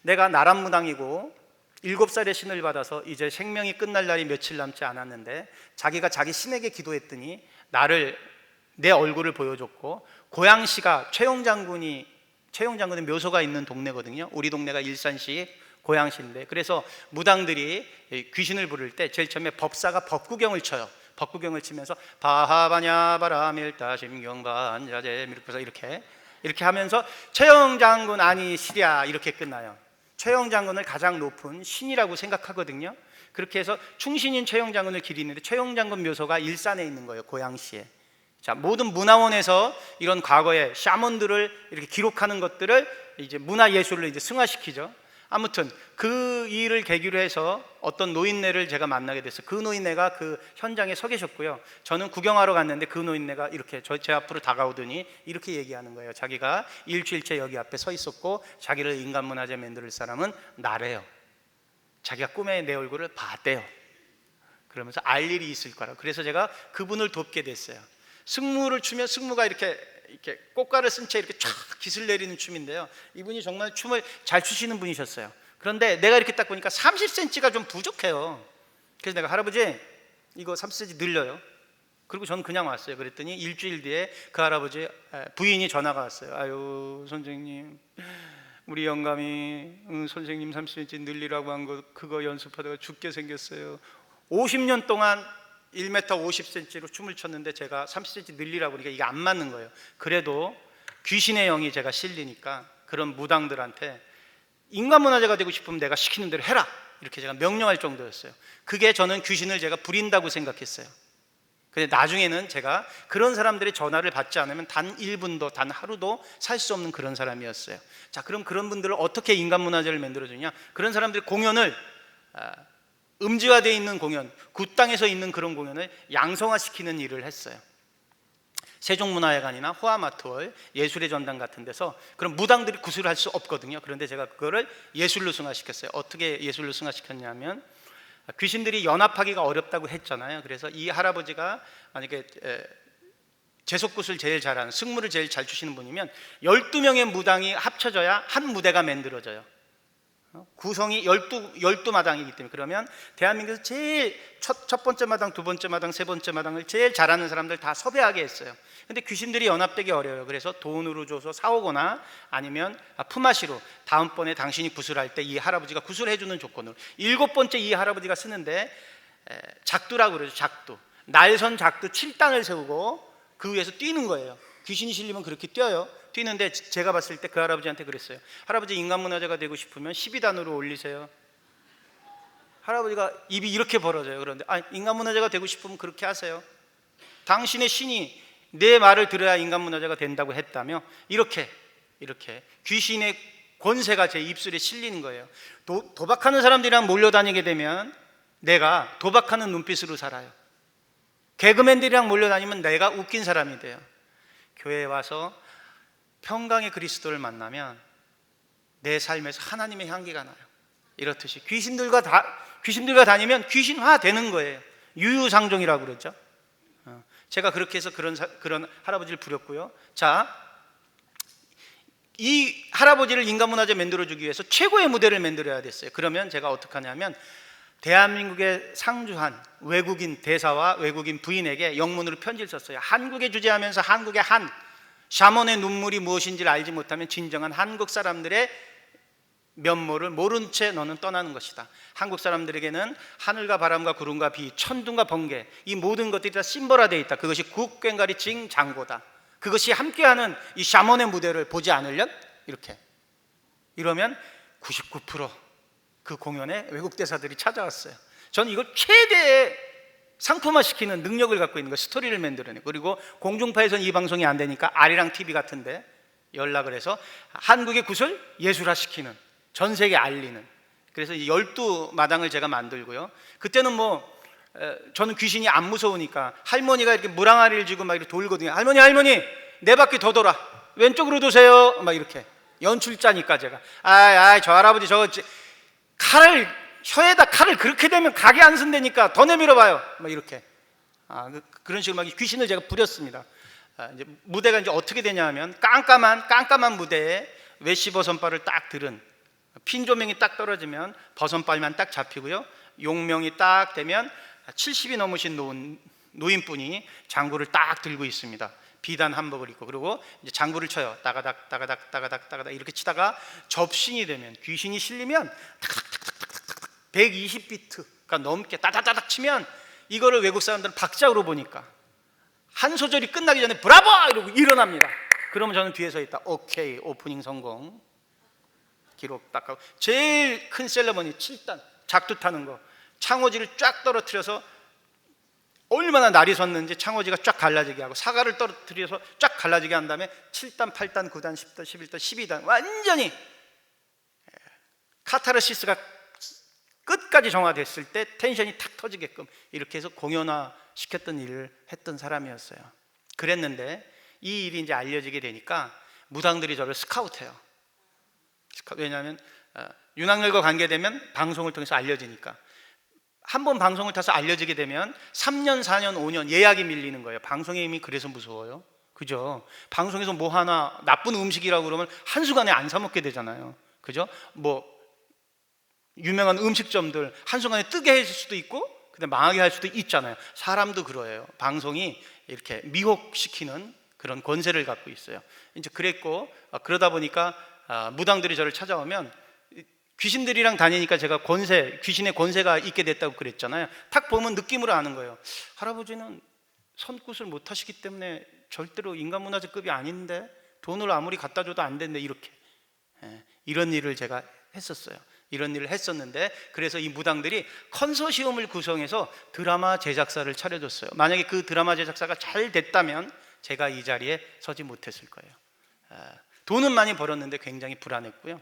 내가 나람무당이고 7살에 신을 받아서 이제 생명이 끝날 날이 며칠 남지 않았는데 자기가 자기 신에게 기도했더니 내 얼굴을 보여줬고, 고양시가 최용 장군의 묘소가 있는 동네거든요. 우리 동네가 일산시 고양시인데, 그래서 무당들이 귀신을 부를 때 제일 처음에 법사가 법구경을 쳐요. 법구경을 치면서 바하바냐 바라밀다 심경반자제 이렇게 하면서 최영 장군 아니 시랴 이렇게 끝나요. 최영 장군을 가장 높은 신이라고 생각하거든요. 그렇게 해서 충신인 최영 장군을 기리는데 최영 장군 묘소가 일산에 있는 거예요, 고양시에. 자, 모든 문화원에서 이런 과거의 샤먼들을 이렇게 기록하는 것들을 이제 문화예술로 이제 승화시키죠. 아무튼 그 일을 계기로 해서 어떤 노인네를 제가 만나게 됐어요. 그 노인네가 그 현장에 서 계셨고요. 저는 구경하러 갔는데 그 노인네가 이렇게 제 앞으로 다가오더니 이렇게 얘기하는 거예요. 자기가 일주일째 여기 앞에 서 있었고 자기를 인간문화재 만들 사람은 나래요. 자기가 꿈에 내 얼굴을 봤대요. 그러면서 알 일이 있을 거라고. 그래서 제가 그분을 돕게 됐어요. 승무를 추면 승무가 이렇게 꽃가를 쓴 채 이렇게 쫙 깃을 내리는 춤인데요. 이분이 정말 춤을 잘 추시는 분이셨어요. 그런데 내가 이렇게 딱 보니까 30cm가 좀 부족해요. 그래서 내가 할아버지 이거 30cm 늘려요. 그리고 저는 그냥 왔어요. 그랬더니 일주일 뒤에 그 할아버지 부인이 전화가 왔어요. 아유 선생님, 우리 영감이 선생님 30cm 늘리라고 한 거 그거 연습하다가 죽게 생겼어요. 50년 동안 1m 50cm로 춤을 췄는데 제가 30cm 늘리라고 그러니까 이게 안 맞는 거예요. 그래도 귀신의 영이 제가 실리니까 그런 무당들한테 인간문화재가 되고 싶으면 내가 시키는 대로 해라 이렇게 제가 명령할 정도였어요. 그게 저는 귀신을 제가 부린다고 생각했어요. 근데 나중에는 제가 그런 사람들의 전화를 받지 않으면 단 1분도 단 하루도 살 수 없는 그런 사람이었어요. 자, 그럼 그런 분들을 어떻게 인간문화재를 만들어주냐? 그런 사람들의 공연을 음지화되어 있는 공연, 굿땅에서 있는 그런 공연을 양성화시키는 일을 했어요. 세종문화회관이나 호화마트홀, 예술의 전당 같은 데서 그런 무당들이 구슬할 수 없거든요. 그런데 제가 그거를 예술로 승화시켰어요. 어떻게 예술로 승화시켰냐면 귀신들이 연합하기가 어렵다고 했잖아요. 그래서 이 할아버지가 만약에 제속굿을 제일 잘하는, 승무를 제일 잘 추시는 분이면 12명의 무당이 합쳐져야 한 무대가 만들어져요. 구성이 12마당이기 때문에. 그러면 대한민국에서 제일 첫 번째 마당, 두 번째 마당, 세 번째 마당을 제일 잘하는 사람들 다 섭외하게 했어요. 근데 귀신들이 연합되기 어려워요. 그래서 돈으로 줘서 사오거나 아니면 품앗이로 다음번에 당신이 구슬할 때 이 할아버지가 구슬해주는 조건으로 7번째 이 할아버지가 쓰는데 작두라고 그러죠. 작두, 날선 작두 7단을 세우고 그 위에서 뛰는 거예요. 귀신이 실리면 그렇게 뛰어요. 뛰는데 제가 봤을 때 그 할아버지한테 그랬어요. 할아버지 인간문화재가 되고 싶으면 12단으로 올리세요. 할아버지가 입이 이렇게 벌어져요. 그런데 인간문화재가 되고 싶으면 그렇게 하세요. 당신의 신이 내 말을 들어야 인간문화재가 된다고 했다며 이렇게 귀신의 권세가 제 입술에 실리는 거예요. 도박하는 사람들이랑 몰려다니게 되면 내가 도박하는 눈빛으로 살아요. 개그맨들이랑 몰려다니면 내가 웃긴 사람이 돼요. 교회에 와서 평강의 그리스도를 만나면 내 삶에서 하나님의 향기가 나요. 이렇듯이 귀신들과 다니면 귀신화 되는 거예요. 유유상종이라고 그러죠. 제가 그렇게 해서 그런 할아버지를 부렸고요. 자, 이 할아버지를 인간문화재 만들어주기 위해서 최고의 무대를 만들어야 됐어요. 그러면 제가 어떻게 하냐면 대한민국에 상주한 외국인 대사와 외국인 부인에게 영문으로 편지를 썼어요. 한국에 주재하면서 한국의 한 샤먼의 눈물이 무엇인지를 알지 못하면 진정한 한국 사람들의 면모를 모른 채 너는 떠나는 것이다. 한국 사람들에게는 하늘과 바람과 구름과 비, 천둥과 번개, 이 모든 것들이 다 심벌화되어 있다. 그것이 국꽹가리 징장고다. 그것이 함께하는 이 샤먼의 무대를 보지 않으련 이러면 99% 그 공연에 외국 대사들이 찾아왔어요. 저는 이걸 최대의 상품화시키는 능력을 갖고 있는 거예요. 스토리를 만들어내고. 그리고 공중파에서는 이 방송이 안 되니까 아리랑 TV 같은데 연락을 해서 한국의 굿을 예술화시키는, 전 세계에 알리는. 그래서 12마당을 제가 만들고요. 그때는 저는 귀신이 안 무서우니까 할머니가 이렇게 물항아리를 쥐고 막 이렇게 돌거든요. 할머니 네 바퀴 더 돌아, 왼쪽으로 도세요. 막 이렇게 연출자니까 제가 저 할아버지 저거 혀에다 칼을 그렇게 대면 각이 안 쓴다니까 더 내밀어 봐요. 막 이렇게 그런 식으로 막 귀신을 제가 부렸습니다. 이제 무대가 이제 어떻게 되냐 하면 깜깜한 무대에 외시버 선발을 딱 들은 핀 조명이 딱 떨어지면 버선발만 딱 잡히고요, 용명이 딱 되면 70이 넘으신 노인분이 장구를 딱 들고 있습니다. 비단 한복을 입고. 그리고 이제 장구를 쳐요. 따가닥 따가닥 따가닥 따가닥 이렇게 치다가 접신이 되면, 귀신이 실리면 120비트가 넘게 따다다닥 치면, 이거를 외국 사람들은 박자로 보니까 한 소절이 끝나기 전에 브라보! 이러고 일어납니다. 그러면 저는 뒤에 서 있다. 오케이, 오프닝 성공. 기록 딱 하고. 제일 큰 셀러머니 7단 작두 타는 거, 창호지를 쫙 떨어뜨려서 얼마나 날이 섰는지 창호지가 쫙 갈라지게 하고, 사과를 떨어뜨려서 쫙 갈라지게 한 다음에 7단, 8단, 9단, 10단, 11단, 12단 완전히 카타르시스가 끝까지 정화됐을 때 텐션이 탁 터지게끔 이렇게 해서 공연화 시켰던 일을 했던 사람이었어요. 그랬는데 이 일이 이제 알려지게 되니까 무당들이 저를 스카우트해요. 왜냐하면 윤학열과 관계되면 방송을 통해서 알려지니까. 한번 방송을 타서 알려지게 되면 3년, 4년, 5년 예약이 밀리는 거예요. 방송의 힘이 그래서 무서워요. 그죠? 방송에서 뭐 하나 나쁜 음식이라고 그러면 한순간에 안 사 먹게 되잖아요. 그죠? 뭐 유명한 음식점들 한순간에 뜨게 해줄 수도 있고 근데 망하게 할 수도 있잖아요. 사람도 그러해요. 방송이 이렇게 미혹시키는 그런 권세를 갖고 있어요. 이제 그랬고, 그러다 보니까 무당들이 저를 찾아오면, 귀신들이랑 다니니까 제가 귀신의 권세가 있게 됐다고 그랬잖아요. 탁 보면 느낌으로 아는 거예요. 할아버지는 손굿을 못 하시기 때문에 절대로 인간문화재급이 아닌데, 돈을 아무리 갖다 줘도 안 된대, 이렇게. 이런 일을 제가 했었어요. 이런 일을 했었는데, 그래서 이 무당들이 컨소시엄을 구성해서 드라마 제작사를 차려줬어요. 만약에 그 드라마 제작사가 잘 됐다면 제가 이 자리에 서지 못했을 거예요. 돈은 많이 벌었는데 굉장히 불안했고요.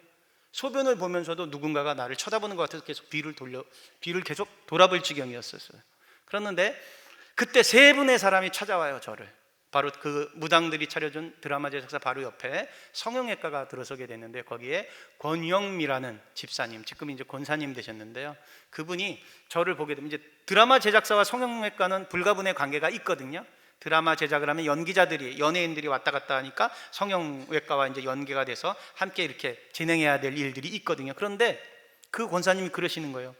소변을 보면서도 누군가가 나를 쳐다보는 것 같아서 계속 뒤를 계속 돌아볼 지경이었어요. 그랬는데 그때 세 분의 사람이 찾아와요, 저를. 바로 그 무당들이 차려준 드라마 제작사 바로 옆에 성형외과가 들어서게 됐는데, 거기에 권영미라는 집사님, 지금 이제 권사님 되셨는데요. 그분이 저를 보게 되면, 이제 드라마 제작사와 성형외과는 불가분의 관계가 있거든요. 드라마 제작을 하면 연기자들이, 연예인들이 왔다 갔다 하니까 성형외과와 이제 연계가 돼서 함께 이렇게 진행해야 될 일들이 있거든요. 그런데 그 권사님이 그러시는 거예요.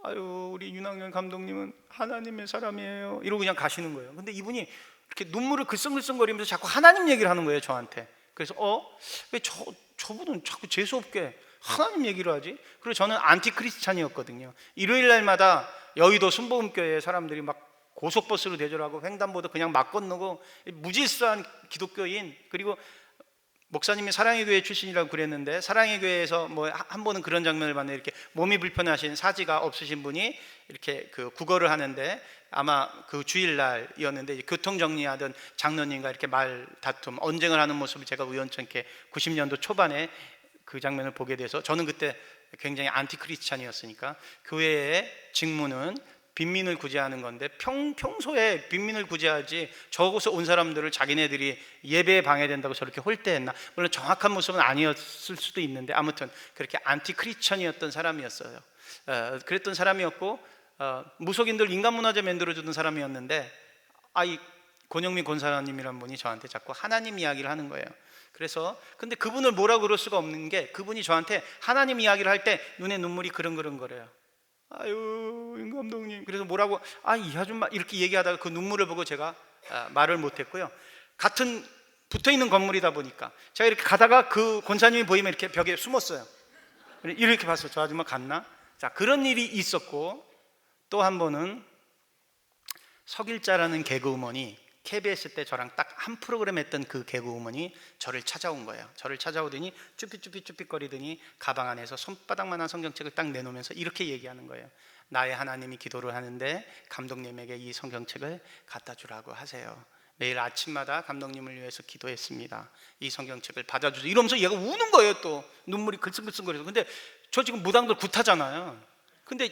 아유, 우리 윤학열 감독님은 하나님의 사람이에요, 이러고 그냥 가시는 거예요. 근데 이분이 이렇게 눈물을 글썽글썽거리면서 자꾸 하나님 얘기를 하는 거예요, 저한테. 그래서 왜 저분은 자꾸 재수없게 하나님 얘기를 하지? 그리고 저는 안티크리스찬이었거든요. 일요일 날마다 여의도 순복음교회 사람들이 막 고속버스로 대절하고 횡단보도 그냥 막 건너고, 무질서한 기독교인. 그리고 목사님이 사랑의 교회 출신이라고 그랬는데, 사랑의 교회에서 뭐 한 번은 그런 장면을 봤는데, 이렇게 몸이 불편하신 사지가 없으신 분이 이렇게 그 국어를 하는데, 아마 그 주일날이었는데 교통 정리하던 장로님과 이렇게 말 다툼, 언쟁을 하는 모습을 제가 우연찮게 90년도 초반에 그 장면을 보게 돼서, 저는 그때 굉장히 안티크리스찬이었으니까 교회의 직무는 빈민을 구제하는 건데, 평소에 빈민을 구제하지 저곳에 온 사람들을 자기네들이 예배에 방해된다고 저렇게 홀대했나? 물론 정확한 모습은 아니었을 수도 있는데, 아무튼 그렇게 안티크리스찬이었던 사람이었어요. 그랬던 사람이었고, 무속인들 인간문화재 만들어주던 사람이었는데, 이 권영미 권사님이란 분이 저한테 자꾸 하나님 이야기를 하는 거예요. 그래서 근데 그분을 뭐라고 그럴 수가 없는 게, 그분이 저한테 하나님 이야기를 할 때 눈에 눈물이 그릉그릉거려요. 아유, 윤 감독님. 그래서 뭐라고 이 아줌마 이렇게 얘기하다가 그 눈물을 보고 제가 말을 못했고요. 같은 붙어있는 건물이다 보니까 제가 이렇게 가다가 그 권사님이 보이면 이렇게 벽에 숨었어요. 이렇게 봤어요. 저 아줌마 갔나? 자, 그런 일이 있었고, 또 한 번은 석일자라는 개그우먼이 KBS 때 저랑 딱 한 프로그램 했던 그 개그우먼이 저를 찾아온 거예요. 저를 찾아오더니 쭈삣쭈삣쭈삣거리더니 가방 안에서 손바닥만한 성경책을 딱 내놓으면서 이렇게 얘기하는 거예요. 나의 하나님이 기도를 하는데 감독님에게 이 성경책을 갖다 주라고 하세요. 매일 아침마다 감독님을 위해서 기도했습니다. 이 성경책을 받아주세요. 이러면서 얘가 우는 거예요. 또 눈물이 글썽글썽거려서. 근데 저 지금 무당들 굿하잖아요. 근데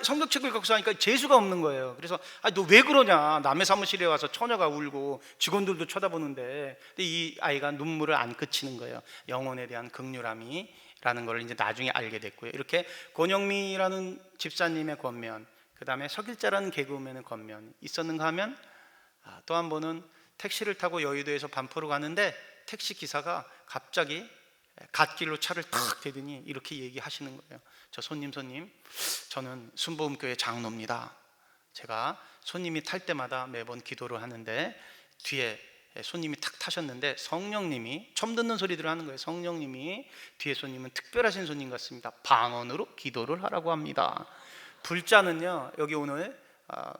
성경책을 갖고 사니까 재수가 없는 거예요. 그래서 너 왜 그러냐, 남의 사무실에 와서 처녀가 울고 직원들도 쳐다보는데. 근데 이 아이가 눈물을 안 그치는 거예요. 영혼에 대한 긍휼함이라는 걸 이제 나중에 알게 됐고요. 이렇게 권영미라는 집사님의 권면, 그 다음에 석일자라는 개그우먼의 권면 있었는가 하면, 또 한 번은 택시를 타고 여의도에서 반포로 가는데 택시 기사가 갑자기 갓길로 차를 탁 대더니 이렇게 얘기하시는 거예요. 저 손님, 저는 순복음교회 장로입니다. 제가 손님이 탈 때마다 매번 기도를 하는데 뒤에 손님이 탁 타셨는데 성령님이, 처음 듣는 소리들을 하는 거예요. 성령님이 뒤에 손님은 특별하신 손님 같습니다. 방언으로 기도를 하라고 합니다. 불자는요, 여기 오늘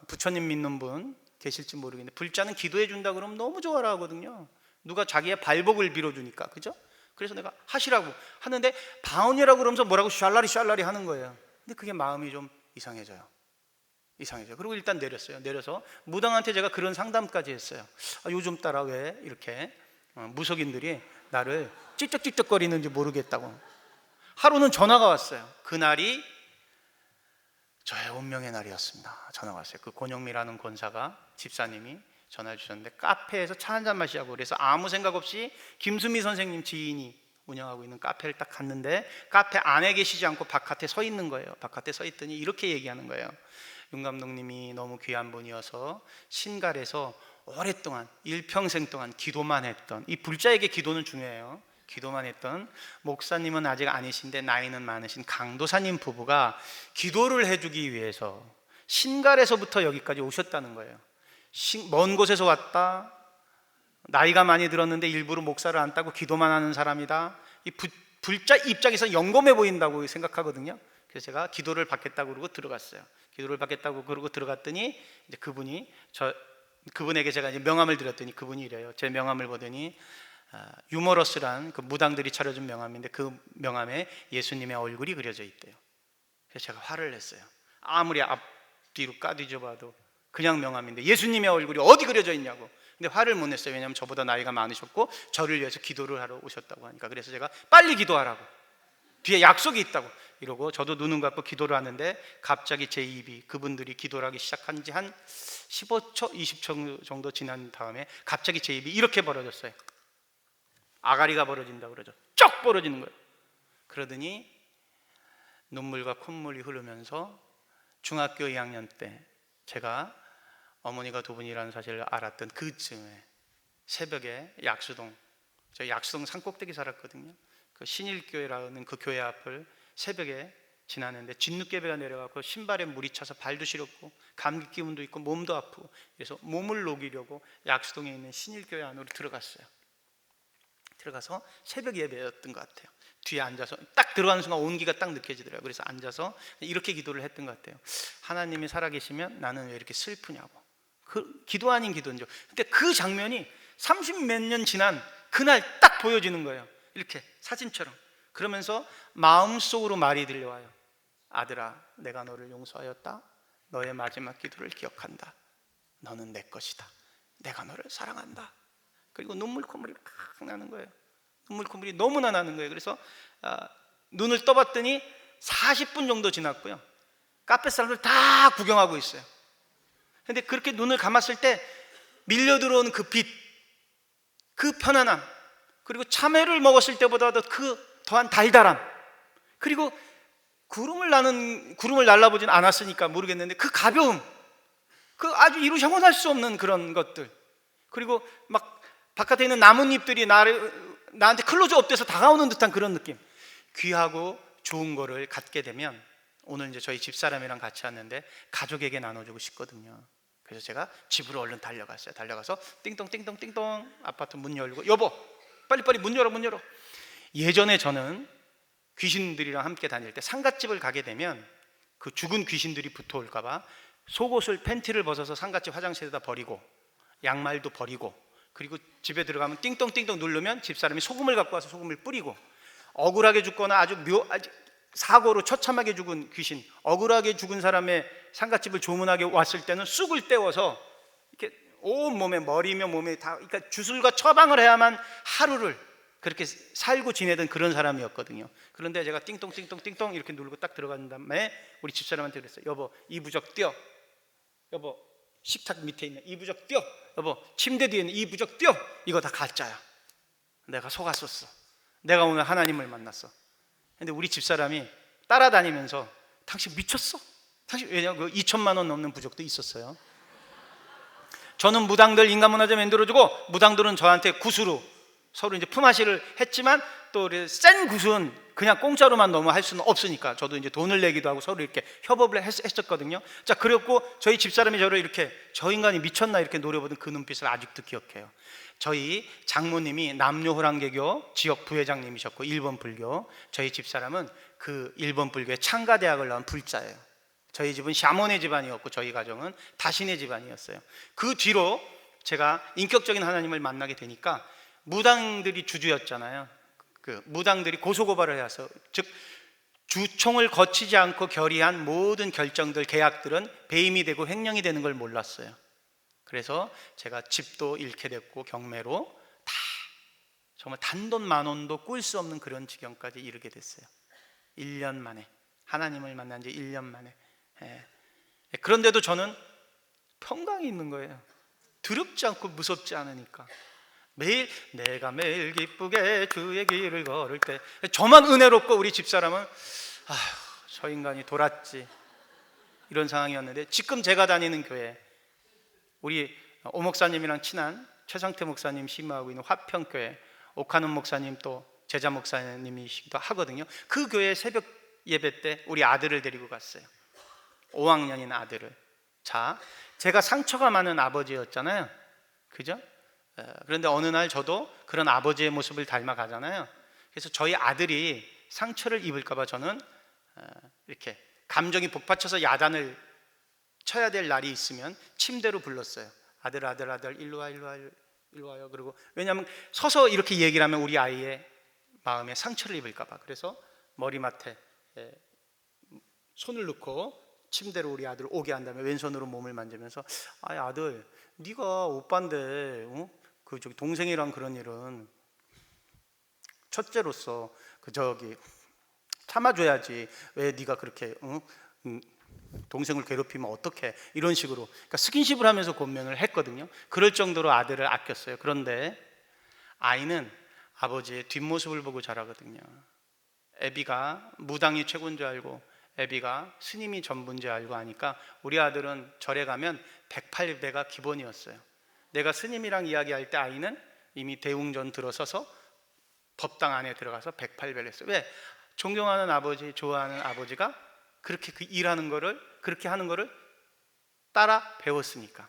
부처님 믿는 분 계실지 모르겠는데, 불자는 기도해 준다 그러면 너무 좋아라 하거든요. 누가 자기의 발복을 빌어주니까, 그죠? 그래서 내가 하시라고 하는데 방언이라고 그러면서 뭐라고 샬라리 하는 거예요. 근데 그게 마음이 좀 이상해져요. 그리고 일단 내려서 무당한테 제가 그런 상담까지 했어요. 요즘 따라 왜 이렇게 무속인들이 나를 찝쩍찝쩍거리는지 모르겠다고. 하루는 전화가 왔어요. 그날이 저의 운명의 날이었습니다. 전화가 왔어요. 그 권영미라는 권사가, 집사님이 전화해 주셨는데, 카페에서 차 한잔 마시자고. 그래서 아무 생각 없이 김수미 선생님 지인이 운영하고 있는 카페를 딱 갔는데, 카페 안에 계시지 않고 바깥에 서 있는 거예요. 바깥에 서 있더니 이렇게 얘기하는 거예요. 윤 감독님이 너무 귀한 분이어서 신갈에서 오랫동안, 일평생 동안 기도만 했던, 이 불자에게 기도는 중요해요. 기도만 했던 목사님은 아직 아니신데 나이는 많으신 강도사님 부부가 기도를 해주기 위해서 신갈에서부터 여기까지 오셨다는 거예요. 먼 곳에서 왔다, 나이가 많이 들었는데 일부러 목사를 안 따고 기도만 하는 사람이다. 이 불자 입장에서 영검해 보인다고 생각하거든요. 그래서 제가 기도를 받겠다고 그러고 들어갔어요. 기도를 받겠다고 그러고 들어갔더니 이제 그분에게 제가 이제 명함을 드렸더니 그분이 이래요. 제 명함을 보더니 유머러스란 그 무당들이 차려준 명함인데, 그 명함에 예수님의 얼굴이 그려져 있대요. 그래서 제가 화를 냈어요. 아무리 앞뒤로 까뒤져 봐도 그냥 명함인데 예수님의 얼굴이 어디 그려져 있냐고. 근데 화를 못 냈어요. 왜냐하면 저보다 나이가 많으셨고 저를 위해서 기도를 하러 오셨다고 하니까. 그래서 제가 빨리 기도하라고, 뒤에 약속이 있다고 이러고 저도 눈을 감고 기도를 하는데, 갑자기 제 입이, 그분들이 기도를 하기 시작한 지 한 15초, 20초 정도 지난 다음에 갑자기 제 입이 이렇게 벌어졌어요. 아가리가 벌어진다고 그러죠. 쩍 벌어지는 거예요. 그러더니 눈물과 콧물이 흐르면서 중학교 2학년 때 제가 어머니가 두 분이라는 사실을 알았던 그쯤에 새벽에 저 약수동 산꼭대기 살았거든요. 그 신일교회라는 그 교회 앞을 새벽에 지나는데 진눈깨비가 내려가고 신발에 물이 차서 발도 시렵고 감기 기운도 있고 몸도 아프고, 그래서 몸을 녹이려고 약수동에 있는 신일교회 안으로 들어갔어요. 들어가서 새벽 예배였던 것 같아요. 뒤에 앉아서 딱 들어가는 순간 온기가 딱 느껴지더라고요. 그래서 앉아서 이렇게 기도를 했던 것 같아요. 하나님이 살아계시면 나는 왜 이렇게 슬프냐고. 그 기도 아닌 기도인죠. 근데 그 장면이 30 몇 년 지난 그날 딱 보여지는 거예요. 이렇게 사진처럼. 그러면서 마음속으로 말이 들려와요. 아들아, 내가 너를 용서하였다. 너의 마지막 기도를 기억한다. 너는 내 것이다. 내가 너를 사랑한다. 그리고 눈물 콧물이 막 나는 거예요. 눈물 콧물이 너무나 나는 거예요. 그래서 눈을 떠봤더니 40분 정도 지났고요. 카페 사람들 다 구경하고 있어요. 근데 그렇게 눈을 감았을 때 밀려들어오는 그 빛, 그 편안함, 그리고 참외를 먹었을 때보다도 그 더한 달달함, 그리고 구름을 날라보진 않았으니까 모르겠는데 그 가벼움, 그 아주 이루 형언할 수 없는 그런 것들, 그리고 막 바깥에 있는 나뭇잎들이 나한테 클로즈업 돼서 다가오는 듯한 그런 느낌, 귀하고 좋은 거를 갖게 되면, 오늘 이제 저희 집사람이랑 같이 왔는데 가족에게 나눠주고 싶거든요. 그래서 제가 집으로 얼른 달려갔어요. 달려가서 띵동 아파트 문 열고, 여보 빨리 문 열어. 예전에 저는 귀신들이랑 함께 다닐 때 상갓집을 가게 되면 그 죽은 귀신들이 붙어올까 봐 속옷을, 팬티를 벗어서 상갓집 화장실에다 버리고 양말도 버리고, 그리고 집에 들어가면 띵동 누르면 집사람이 소금을 갖고 와서 소금을 뿌리고, 억울하게 죽거나 아주 사고로 처참하게 죽은 귀신, 억울하게 죽은 사람의 상갓집을 조문하게 왔을 때는 쑥을 떼워서 이렇게 온몸에, 머리며 몸에 다, 그러니까 주술과 처방을 해야만 하루를 그렇게 살고 지내던 그런 사람이었거든요. 그런데 제가 띵동 이렇게 누르고 딱 들어간 다음에 우리 집사람한테 그랬어요. 여보, 이 부적 떼어. 여보, 식탁 밑에 있는 이 부적 떼어. 여보, 침대 뒤에 있는 이 부적 떼어. 이거 다 가짜야. 내가 속았었어. 내가 오늘 하나님을 만났어. 근데 우리 집사람이 따라다니면서 당신 미쳤어? 왜냐면 그 2천만 원 넘는 부적도 있었어요. 저는 무당들 인간문화재 만들어주고 무당들은 저한테 구수로 서로 이제 품앗이를 했지만 또 센 굿은 그냥 공짜로만 너무 할 수는 없으니까 저도 이제 돈을 내기도 하고 서로 이렇게 협업을 했었거든요. 자, 그랬고 저희 집사람이 저를 이렇게 저 인간이 미쳤나 이렇게 노려보던 그 눈빛을 아직도 기억해요. 저희 장모님이 남녀호랑개교 지역 부회장님이셨고 일본 불교, 저희 집사람은 그 일본 불교의 창가대학을 나온 불자예요. 저희 집은 샤몬의 집안이었고 저희 가정은 다신의 집안이었어요. 그 뒤로 제가 인격적인 하나님을 만나게 되니까 무당들이 주주였잖아요. 그 무당들이 고소고발을 해서, 즉 주총을 거치지 않고 결의한 모든 결정들, 계약들은 배임이 되고 횡령이 되는 걸 몰랐어요. 그래서 제가 집도 잃게 됐고 경매로 다 정말 단돈 만 원도 꿀 수 없는 그런 지경까지 이르게 됐어요. 1년 만에, 하나님을 만난 지 1년 만에. 그런데도 저는 평강이 있는 거예요. 두렵지 않고 무섭지 않으니까. 내가 매일 기쁘게 주의 길을 걸을 때, 저만 은혜롭고 우리 집사람은 저 인간이 돌았지, 이런 상황이었는데, 지금 제가 다니는 교회, 우리 오 목사님이랑 친한 최상태 목사님 심호하고 있는 화평교회, 오카는 목사님 또 제자 목사님이시기도 하거든요. 그 교회 새벽 예배 때 우리 아들을 데리고 갔어요. 5학년인 아들을. 자, 제가 상처가 많은 아버지였잖아요, 그죠? 그런데 어느 날 저도 그런 아버지의 모습을 닮아가잖아요. 그래서 저희 아들이 상처를 입을까 봐 저는 이렇게 감정이 복받쳐서 야단을 쳐야 될 날이 있으면 침대로 불렀어요. 아들 일로 와, 일로 와요. 그리고 왜냐하면 서서 이렇게 얘기를 하면 우리 아이의 마음에 상처를 입을까 봐. 그래서 머리맡에 손을 넣고 침대로 우리 아들을 오게 한 다음에 왼손으로 몸을 만지면서, 아들, 네가 오빠인데 그 저기 동생이랑 그런 일은 첫째로서 참아줘야지. 왜 네가 그렇게 동생을 괴롭히면 어떡해, 이런 식으로, 그러니까 스킨십을 하면서 권면을 했거든요. 그럴 정도로 아들을 아꼈어요. 그런데 아이는 아버지의 뒷모습을 보고 자라거든요. 애비가 무당이 최고인 줄 알고, 애비가 스님이 전부인 줄 알고 하니까 우리 아들은 절에 가면 108배가 기본이었어요. 내가 스님이랑 이야기할 때 아이는 이미 대웅전 들어서서 법당 안에 들어가서 108배를 했어요. 왜? 존경하는 아버지, 좋아하는 아버지가 그렇게 일하는 거를, 그렇게 하는 거를 따라 배웠으니까.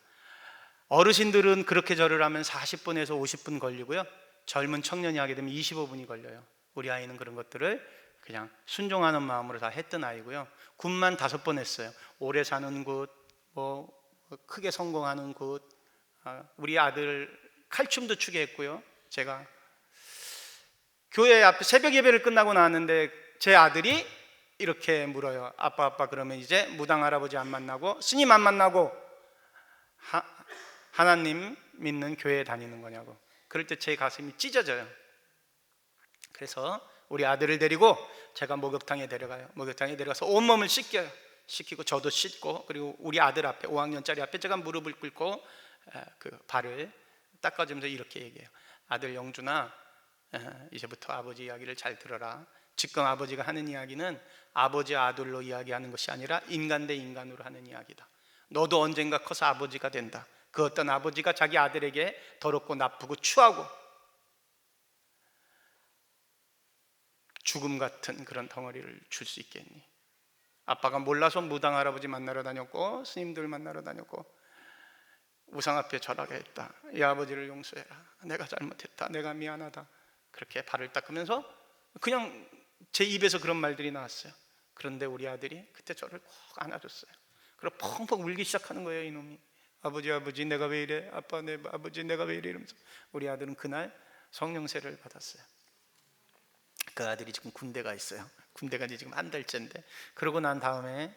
어르신들은 그렇게 절을 하면 40분에서 50분 걸리고요, 젊은 청년이 하게 되면 25분이 걸려요. 우리 아이는 그런 것들을 그냥 순종하는 마음으로 다 했던 아이고요. 굿만 5번 했어요. 오래 사는 굿, 크게 성공하는 굿. 우리 아들 칼춤도 추게 했고요. 제가 교회 앞에 새벽 예배를 끝나고 나왔는데 제 아들이 이렇게 물어요. 아빠, 그러면 이제 무당 할아버지 안 만나고 스님 안 만나고 하나님 믿는 교회에 다니는 거냐고. 그럴 때 제 가슴이 찢어져요. 그래서 우리 아들을 데리고 제가 목욕탕에 데려가요. 목욕탕에 데려가서 온몸을 씻겨요. 씻기고 저도 씻고, 그리고 우리 아들 앞에, 5학년짜리 앞에 제가 무릎을 꿇고 그 발을 닦아주면서 이렇게 얘기해요. 아들 영준아, 이제부터 아버지 이야기를 잘 들어라. 지금 아버지가 하는 이야기는 아버지 아들로 이야기하는 것이 아니라 인간 대 인간으로 하는 이야기다. 너도 언젠가 커서 아버지가 된다. 그 어떤 아버지가 자기 아들에게 더럽고 나쁘고 추하고 죽음 같은 그런 덩어리를 줄 수 있겠니? 아빠가 몰라서 무당 할아버지 만나러 다녔고 스님들 만나러 다녔고 우상 앞에 절하게 했다. 이 아버지를 용서해라. 내가 잘못했다. 내가 미안하다. 그렇게 발을 닦으면서 그냥 제 입에서 그런 말들이 나왔어요. 그런데 우리 아들이 그때 저를 꼭 안아줬어요. 그리고 펑펑 울기 시작하는 거예요. 이놈이. 아버지 내가 왜 이래? 아버지 내가 왜 이래? 이러면서 우리 아들은 그날 성령세를 받았어요. 그 아들이 지금 군대 가 있어요. 군대 간 지 지금 한 달째인데, 그러고 난 다음에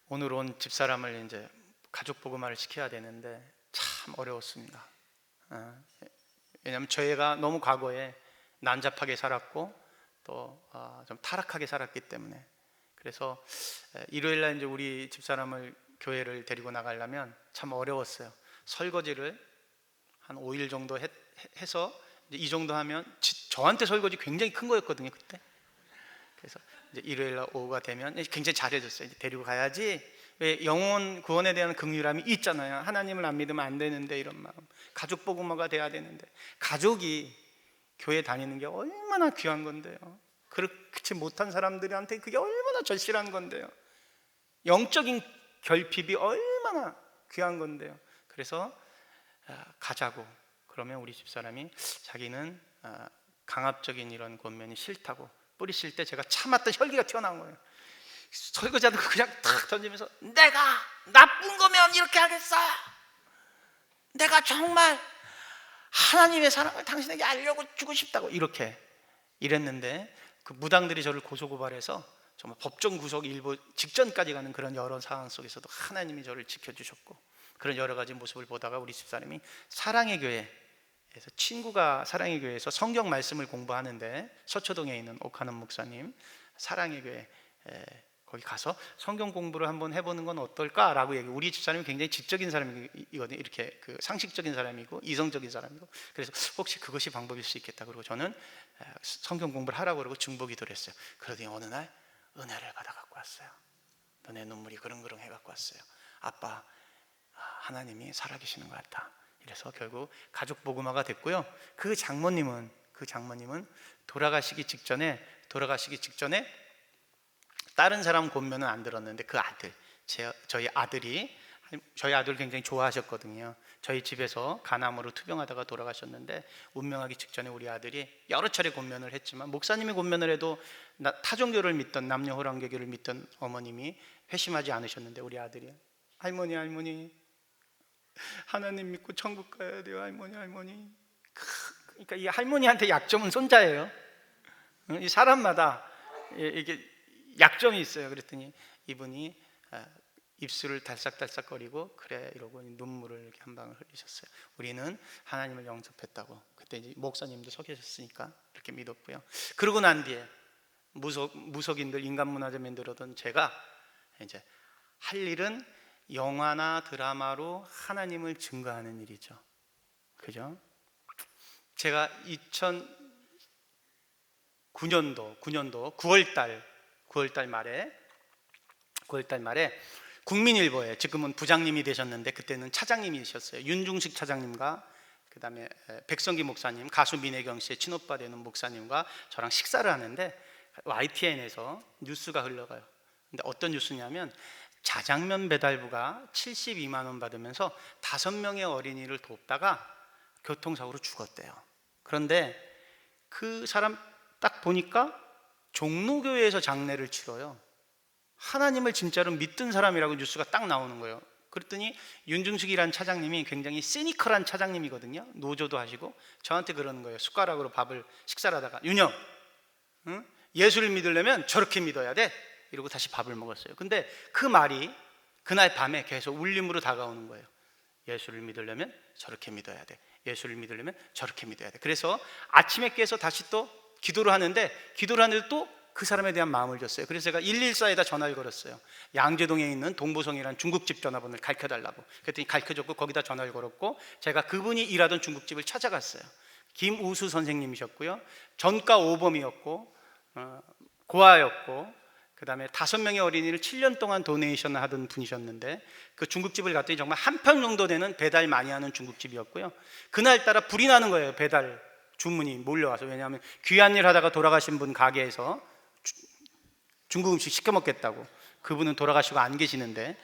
오늘 온 집사람을 이제 가족 보고말을 시켜야 되는데 참 어려웠습니다. 왜냐하면 저희가 너무 과거에 난잡하게 살았고 또 좀 타락하게 살았기 때문에. 그래서 일요일날 이제 우리 집사람을 교회를 데리고 나가려면 참 어려웠어요. 설거지를 한 5일 정도 해서 이 정도 하면 저한테 설거지 굉장히 큰 거였거든요 그때. 그래서 이제 일요일 날 오후가 되면 굉장히 잘해줬어요. 이제 데리고 가야지, 왜 영혼 구원에 대한 긍휼함이 있잖아요. 하나님을 안 믿으면 안 되는데 이런 마음, 가족 복음화가 돼야 되는데, 가족이 교회 다니는 게 얼마나 귀한 건데요. 그렇지 못한 사람들한테 그게 얼마나 절실한 건데요. 영적인 결핍이 얼마나 귀한 건데요. 그래서 가자고 그러면 우리 집사람이 자기는 강압적인 이런 권면이 싫다고, 뿌리실 때 제가 참았던 혈기가 튀어나온 거예요. 설거지하는 거 그냥 탁 던지면서, 내가 나쁜 거면 이렇게 하겠어. 내가 정말 하나님의 사랑을 당신에게 알려고 주고 싶다고 이렇게 이랬는데, 그 무당들이 저를 고소고발해서 정말 법정 구속 일부 직전까지 가는 그런 여러 상황 속에서도 하나님이 저를 지켜주셨고, 그런 여러 가지 모습을 보다가 우리 집사람이 사랑의 교회에서, 친구가 사랑의 교회에서 성경 말씀을 공부하는데, 서초동에 있는 오카는 목사님 사랑의 교회 거기 가서 성경 공부를 한번 해보는 건 어떨까라고 얘기. 우리 집사람이 굉장히 지적인 사람이거든요. 이렇게 그 상식적인 사람이고 이성적인 사람이고, 그래서 혹시 그것이 방법일 수 있겠다. 그리고 저는 성경 공부를 하라고 그러고 중보기도를 했어요. 그러더니 어느 날 은혜를 받아 갖고 왔어요. 눈에 눈물이 그릉그릉 해 갖고 왔어요. 아빠, 하나님이 살아계시는 것 같아. 이래서 결국 가족 복음화가 됐고요. 그 장모님은 돌아가시기 직전에 다른 사람 권면은 안 들었는데, 그 아들, 저희 아들 굉장히 좋아하셨거든요. 저희 집에서 간암으로 투병하다가 돌아가셨는데, 운명하기 직전에 우리 아들이 여러 차례 권면을 했지만, 목사님이 권면을 해도 타종교를 믿던, 남녀 호랑교교를 믿던 어머님이 회심하지 않으셨는데, 우리 아들이 할머니 하나님 믿고 천국 가야 돼요. 할머니. 그러니까 이 할머니한테 약점은 손자예요. 이 사람마다 이게 약점이 있어요. 그랬더니 이분이 입술을 달싹달싹거리고 그래 이러고 눈물을 이렇게 한 방울 흘리셨어요. 우리는 하나님을 영접했다고. 그때 이제 목사님도 서 계셨으니까 이렇게 믿었고요. 그러고 난 뒤에 무속인들, 인간문화재민들이던 제가 이제 할 일은 영화나 드라마로 하나님을 증거하는 일이죠. 그죠? 제가 2009년도 9월달 말에 국민일보에, 지금은 부장님이 되셨는데 그때는 차장님이셨어요. 윤중식 차장님과 그 다음에 백성기 목사님, 가수 민혜경 씨의 친오빠 되는 목사님과 저랑 식사를 하는데 YTN에서 뉴스가 흘러가요. 근데 어떤 뉴스냐면, 자장면 배달부가 72만 원 받으면서 5명의 어린이를 돕다가 교통사고로 죽었대요. 그런데 그 사람 딱 보니까 종로교회에서 장례를 치러요. 하나님을 진짜로 믿던 사람이라고 뉴스가 딱 나오는 거예요. 그랬더니 윤중식이라는 차장님이 굉장히 시니컬한 차장님이거든요. 노조도 하시고 저한테 그러는 거예요. 숟가락으로 식사를 하다가, 윤영, 응? 예수를 믿으려면 저렇게 믿어야 돼. 이러고 다시 밥을 먹었어요. 근데 그 말이 그날 밤에 계속 울림으로 다가오는 거예요. 예수를 믿으려면 저렇게 믿어야 돼. 예수를 믿으려면 저렇게 믿어야 돼. 그래서 아침에 깨서 다시 또 기도를 하는데 또 그 사람에 대한 마음을 줬어요. 그래서 제가 114에다 전화를 걸었어요. 양재동에 있는 동보성이라는 중국집 전화번호를 가르쳐달라고. 그랬더니 가르쳐줬고 거기다 전화를 걸었고, 제가 그분이 일하던 중국집을 찾아갔어요. 김우수 선생님이셨고요, 전과 5범이었고 고아였고, 그 다음에 5명의 어린이를 7년 동안 도네이션을 하던 분이셨는데, 그 중국집을 갔더니 정말 한 평 정도 되는 배달 많이 하는 중국집이었고요. 그날따라 불이 나는 거예요. 배달 주문이 몰려와서. 왜냐하면 귀한 일 하다가 돌아가신 분 가게에서 중국 음식 시켜 먹겠다고. 그분은 돌아가시고 안 계시는데,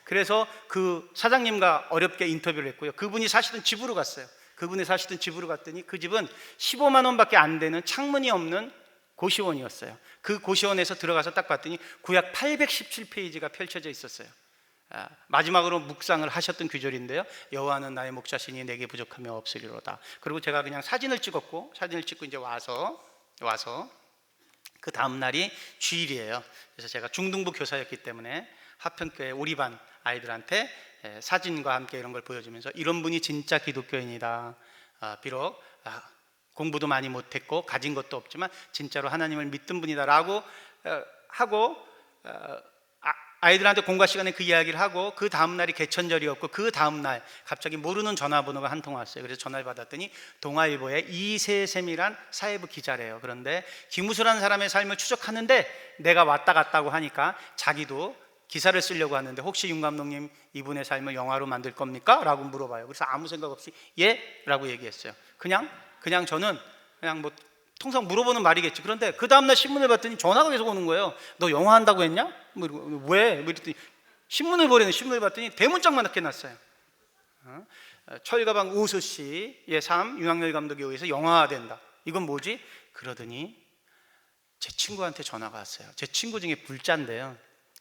그래서 그 사장님과 어렵게 인터뷰를 했고요. 그분이 사시던 집으로 갔어요. 그분이 사시던 집으로 갔더니 그 집은 15만 원밖에 안 되는 창문이 없는 고시원이었어요. 그 고시원에서 들어가서 딱 봤더니 구약 817페이지가 펼쳐져 있었어요. 마지막으로 묵상을 하셨던 구절인데요. 여호와는 나의 목자시니 내게 부족함이 없으리로다. 그리고 제가 그냥 사진을 찍고 이제 와서 그 다음 날이 주일이에요. 그래서 제가 중등부 교사였기 때문에 하평교회 우리 반 아이들한테 사진과 함께 이런 걸 보여주면서, 이런 분이 진짜 기독교인이다. 비록 공부도 많이 못했고 가진 것도 없지만 진짜로 하나님을 믿던 분이다라고 하고, 아이들한테 공과 시간에 그 이야기를 하고, 그 다음 날이 개천절이었고 그 다음 날 갑자기 모르는 전화번호가 한 통 왔어요. 그래서 전화를 받았더니 동아일보의 이세샘이란 사회부 기자래요. 그런데 김우수라는 사람의 삶을 추적하는데 내가 왔다 갔다고 하니까 자기도 기사를 쓰려고 하는데 혹시 윤 감독님 이분의 삶을 영화로 만들 겁니까? 라고 물어봐요. 그래서 아무 생각 없이 예? 라고 얘기했어요. 그냥 저는 그냥 뭐 통상 물어보는 말이겠지. 그런데 그 다음날 신문을 봤더니 전화가 계속 오는 거예요. 너 영화 한다고 했냐? 뭐 이러고, 왜? 뭐 이랬더니 신문을 보려는, 신문을 봤더니 대문짝만 이렇게 났어요. 철가방 우수 씨의 삶, 윤학열 감독에 의해서 영화화된다. 이건 뭐지? 그러더니 제 친구한테 전화가 왔어요. 제 친구 중에 불자인데요,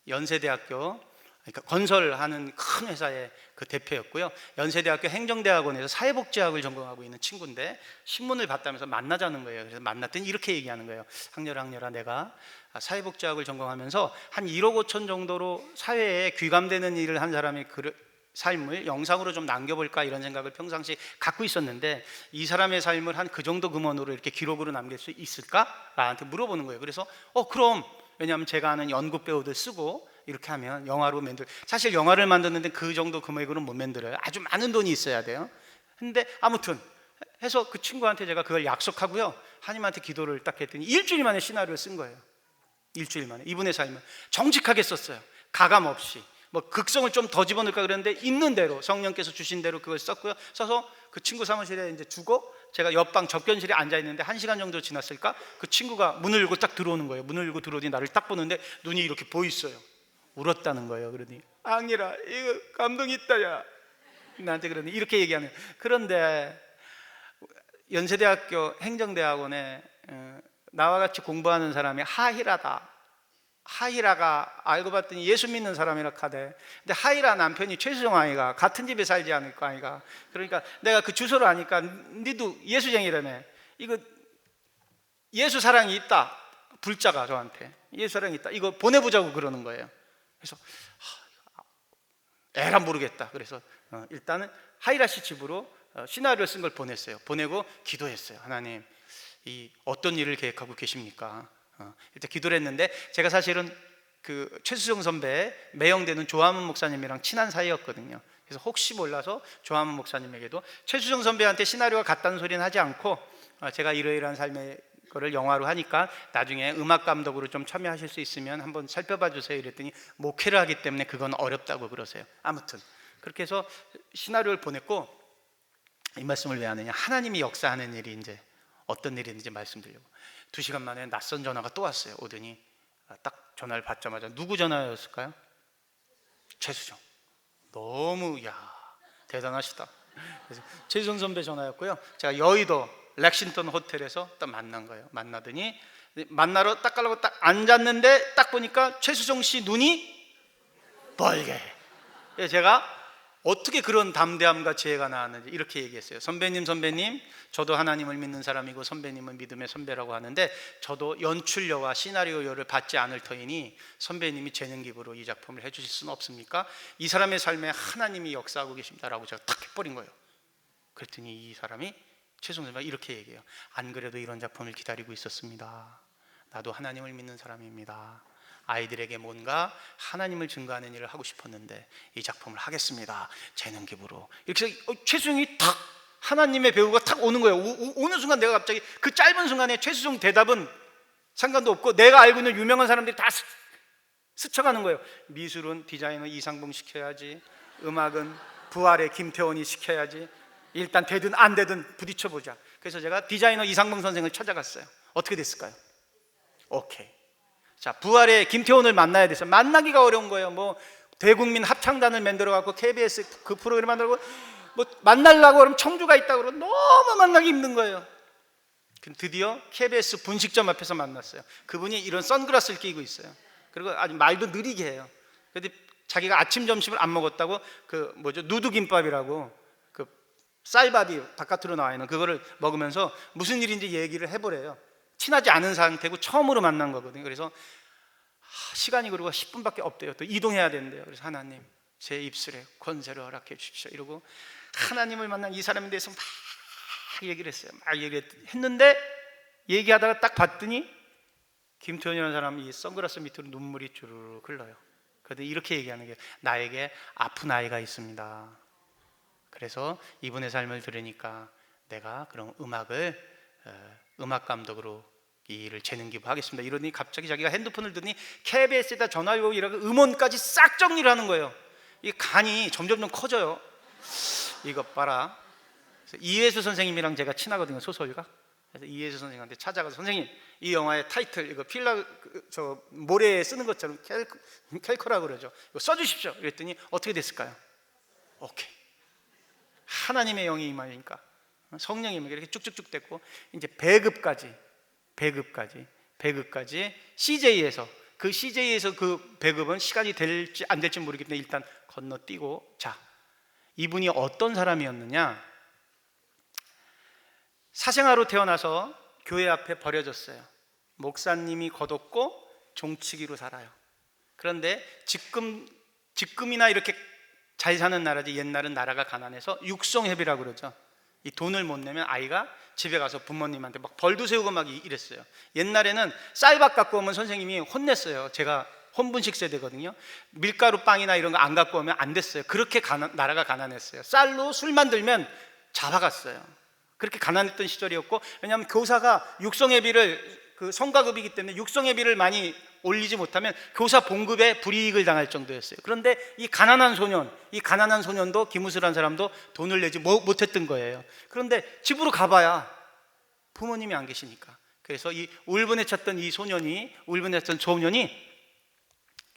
연세대학교, 그러니까 건설하는 큰 회사의 그 대표였고요, 연세대학교 행정대학원에서 사회복지학을 전공하고 있는 친구인데 신문을 봤다면서 만나자는 거예요. 그래서 만났더니 이렇게 얘기하는 거예요. 학렬아, 내가 사회복지학을 전공하면서 한 1억 5천 정도로 사회에 귀감되는 일을 한 사람의 삶을 영상으로 좀 남겨볼까, 이런 생각을 평상시 갖고 있었는데 이 사람의 삶을 한 그 정도 금원으로 이렇게 기록으로 남길 수 있을까? 나한테 물어보는 거예요. 그래서 그럼, 왜냐하면 제가 아는 연극 배우들 쓰고 이렇게 하면 영화로 사실 영화를 만드는데 그 정도 금액으로는 못 만들어요. 아주 많은 돈이 있어야 돼요. 근데 아무튼 해서 그 친구한테 제가 그걸 약속하고요, 하나님한테 기도를 딱 했더니 일주일 만에 시나리오를 쓴 거예요. 일주일 만에 이분의 삶을 정직하게 썼어요. 가감 없이. 뭐 극성을 좀 더 집어넣을까 그랬는데 있는 대로 성령께서 주신 대로 그걸 썼고요. 써서 그 친구 사무실에 이제 주고, 제가 옆방 접견실에 앉아 있는데 1시간 정도 지났을까, 그 친구가 문을 열고 딱 들어오는 거예요. 문을 열고 들어오더니 나를 딱 보는데 눈이 이렇게 보였어요. 울었다는 거예요. 그러더니 앙이라, 이거 감동이 있다 야, 나한테 그러더니 이렇게 얘기하는 거예요. 그런데 연세대학교 행정대학원에 나와 같이 공부하는 사람이 하이라가 알고 봤더니 예수 믿는 사람이라 카대. 근데 하이라 남편이 최수정 아이가 같은 집에 살지 않을까 아이가. 그러니까 내가 그 주소를 아니까 니도 예수쟁이라며, 이거 예수 사랑이 있다, 불자가 저한테 예수 사랑이 있다, 이거 보내보자고 그러는 거예요. 그래서 에라 모르겠다. 그래서 일단은 하이라 씨 집으로 시나리오 쓴 걸 보냈어요. 보내고 기도했어요. 하나님, 이 어떤 일을 계획하고 계십니까? 일단 기도를 했는데, 제가 사실은 그 최수정 선배 매형되는 조화문 목사님이랑 친한 사이였거든요. 그래서 혹시 몰라서 조화문 목사님에게도 최수정 선배한테 시나리오가 같다는 소리는 하지 않고, 제가 이러이러한 삶의 거를 영화로 하니까 나중에 음악 감독으로 좀 참여하실 수 있으면 한번 살펴봐 주세요 이랬더니 목회를 하기 때문에 그건 어렵다고 그러세요. 아무튼 그렇게 해서 시나리오를 보냈고, 이 말씀을 왜 하느냐, 하나님이 역사하는 일이 이제 어떤 일인지 말씀드리려고. 2시간 만에 낯선 전화가 또 왔어요. 오더니 딱 전화를 받자마자 누구 전화였을까요? 최수정. 너무 대단하시다. 그래서 최수정 선배 전화였고요. 제가 여의도 렉싱턴 호텔에서 딱 만난 거예요. 만나더니 만나러 딱 가려고 딱 앉았는데 딱 보니까 최수정 씨 눈이 벌게. 제가 어떻게 그런 담대함과 지혜가 나왔는지 이렇게 얘기했어요. 선배님, 저도 하나님을 믿는 사람이고 선배님은 믿음의 선배라고 하는데, 저도 연출료와 시나리오료를 받지 않을 터이니 선배님이 재능 기부로 이 작품을 해주실 수는 없습니까? 이 사람의 삶에 하나님이 역사하고 계십니다라고 제가 탁 해버린 거예요. 그랬더니 이 사람이, 최수정 선배가 이렇게 얘기해요. 안 그래도 이런 작품을 기다리고 있었습니다. 나도 하나님을 믿는 사람입니다. 아이들에게 뭔가 하나님을 증거하는 일을 하고 싶었는데 이 작품을 하겠습니다, 재능 기부로. 이렇게 해서 최수정이 탁, 하나님의 배우가 탁 오는 거예요. 오는 순간 내가 갑자기 그 짧은 순간에 최수정 대답은 상관도 없고 내가 알고 있는 유명한 사람들이 다 스쳐가는 거예요. 미술은 디자이너 이상봉 시켜야지, 음악은 부활의 김태원이 시켜야지, 일단 되든 안 되든 부딪혀보자. 그래서 제가 디자이너 이상봉 선생을 찾아갔어요. 어떻게 됐을까요? 오케이. 자, 부활의 김태원을 만나야 돼서 만나기가 어려운 거예요. 뭐 대국민 합창단을 만들어 갖고 KBS 그 프로그램 만들고, 뭐 만나려고 그러면 청주가 있다고 그러면 너무 만나기 힘든 거예요. 드디어 KBS 분식점 앞에서 만났어요. 그분이 이런 선글라스를 끼고 있어요. 그리고 아주 말도 느리게 해요. 근데 자기가 아침 점심을 안 먹었다고 그 누드김밥이라고 그 쌀밥이 바깥으로 나와 있는 그거를 먹으면서 무슨 일인지 얘기를 해보래요. 친하지 않은 상태고 처음으로 만난 거거든요. 그래서 시간이 그리고 10분밖에 없대요. 또 이동해야 된대요. 그래서 하나님, 제 입술에 권세를 허락해 주십시오 이러고 하나님을 만난 이 사람에 대해서 막 얘기를 했어요. 막 얘기했는데 얘기하다가 딱 봤더니 김태현이라는 사람이 이 선글라스 밑으로 눈물이 주르륵 흘러요. 그런데 이렇게 얘기하는 게, 나에게 아픈 아이가 있습니다. 그래서 이분의 삶을 들으니까 내가 그런 음악 감독으로 이 일을 재능 기부하겠습니다. 이러더니 갑자기 자기가 핸드폰을 드니 KBS에다 전화를 오고 이러고 음원까지 싹 정리를 하는 거예요. 이 간이 점점 커져요. 이것 봐라. 그래서 이해수 선생님이랑 제가 친하거든요, 소설가. 그래서 이해수 선생님한테 찾아가서, 선생님, 이 영화의 타이틀 이거 필라 저 모래에 쓰는 것처럼 캘커라고 그러죠. 이거 써주십시오. 그랬더니 어떻게 됐을까요? 오케이. 하나님의 영이 임하니까 성령이 이렇게 쭉쭉쭉 됐고, 이제 배급까지 CJ에서 그 배급은 시간이 될지 안 될지 모르기 때문에 일단 건너뛰고, 자, 이분이 어떤 사람이었느냐? 사생아로 태어나서 교회 앞에 버려졌어요. 목사님이 거뒀고 종치기로 살아요. 그런데 지금이나 이렇게 잘 사는 나라지, 옛날은 나라가 가난해서 육성회비라고 그러죠. 이 돈을 못 내면 아이가 집에 가서 부모님한테 막 벌도 세우고 막 이랬어요. 옛날에는 쌀밥 갖고 오면 선생님이 혼냈어요. 제가 혼분식 세대거든요. 밀가루 빵이나 이런 거 안 갖고 오면 안 됐어요. 그렇게 나라가 가난했어요. 쌀로 술 만들면 잡아갔어요. 그렇게 가난했던 시절이었고, 왜냐하면 교사가 육성회비를, 그 성가급이기 때문에 육성회비를 많이 올리지 못하면 교사 봉급에 불이익을 당할 정도였어요. 그런데 이 가난한 소년도, 김우수라는 사람도 돈을 내지 못했던 거예요. 그런데 집으로 가봐야 부모님이 안 계시니까. 그래서 이 울분에 찼던 소년이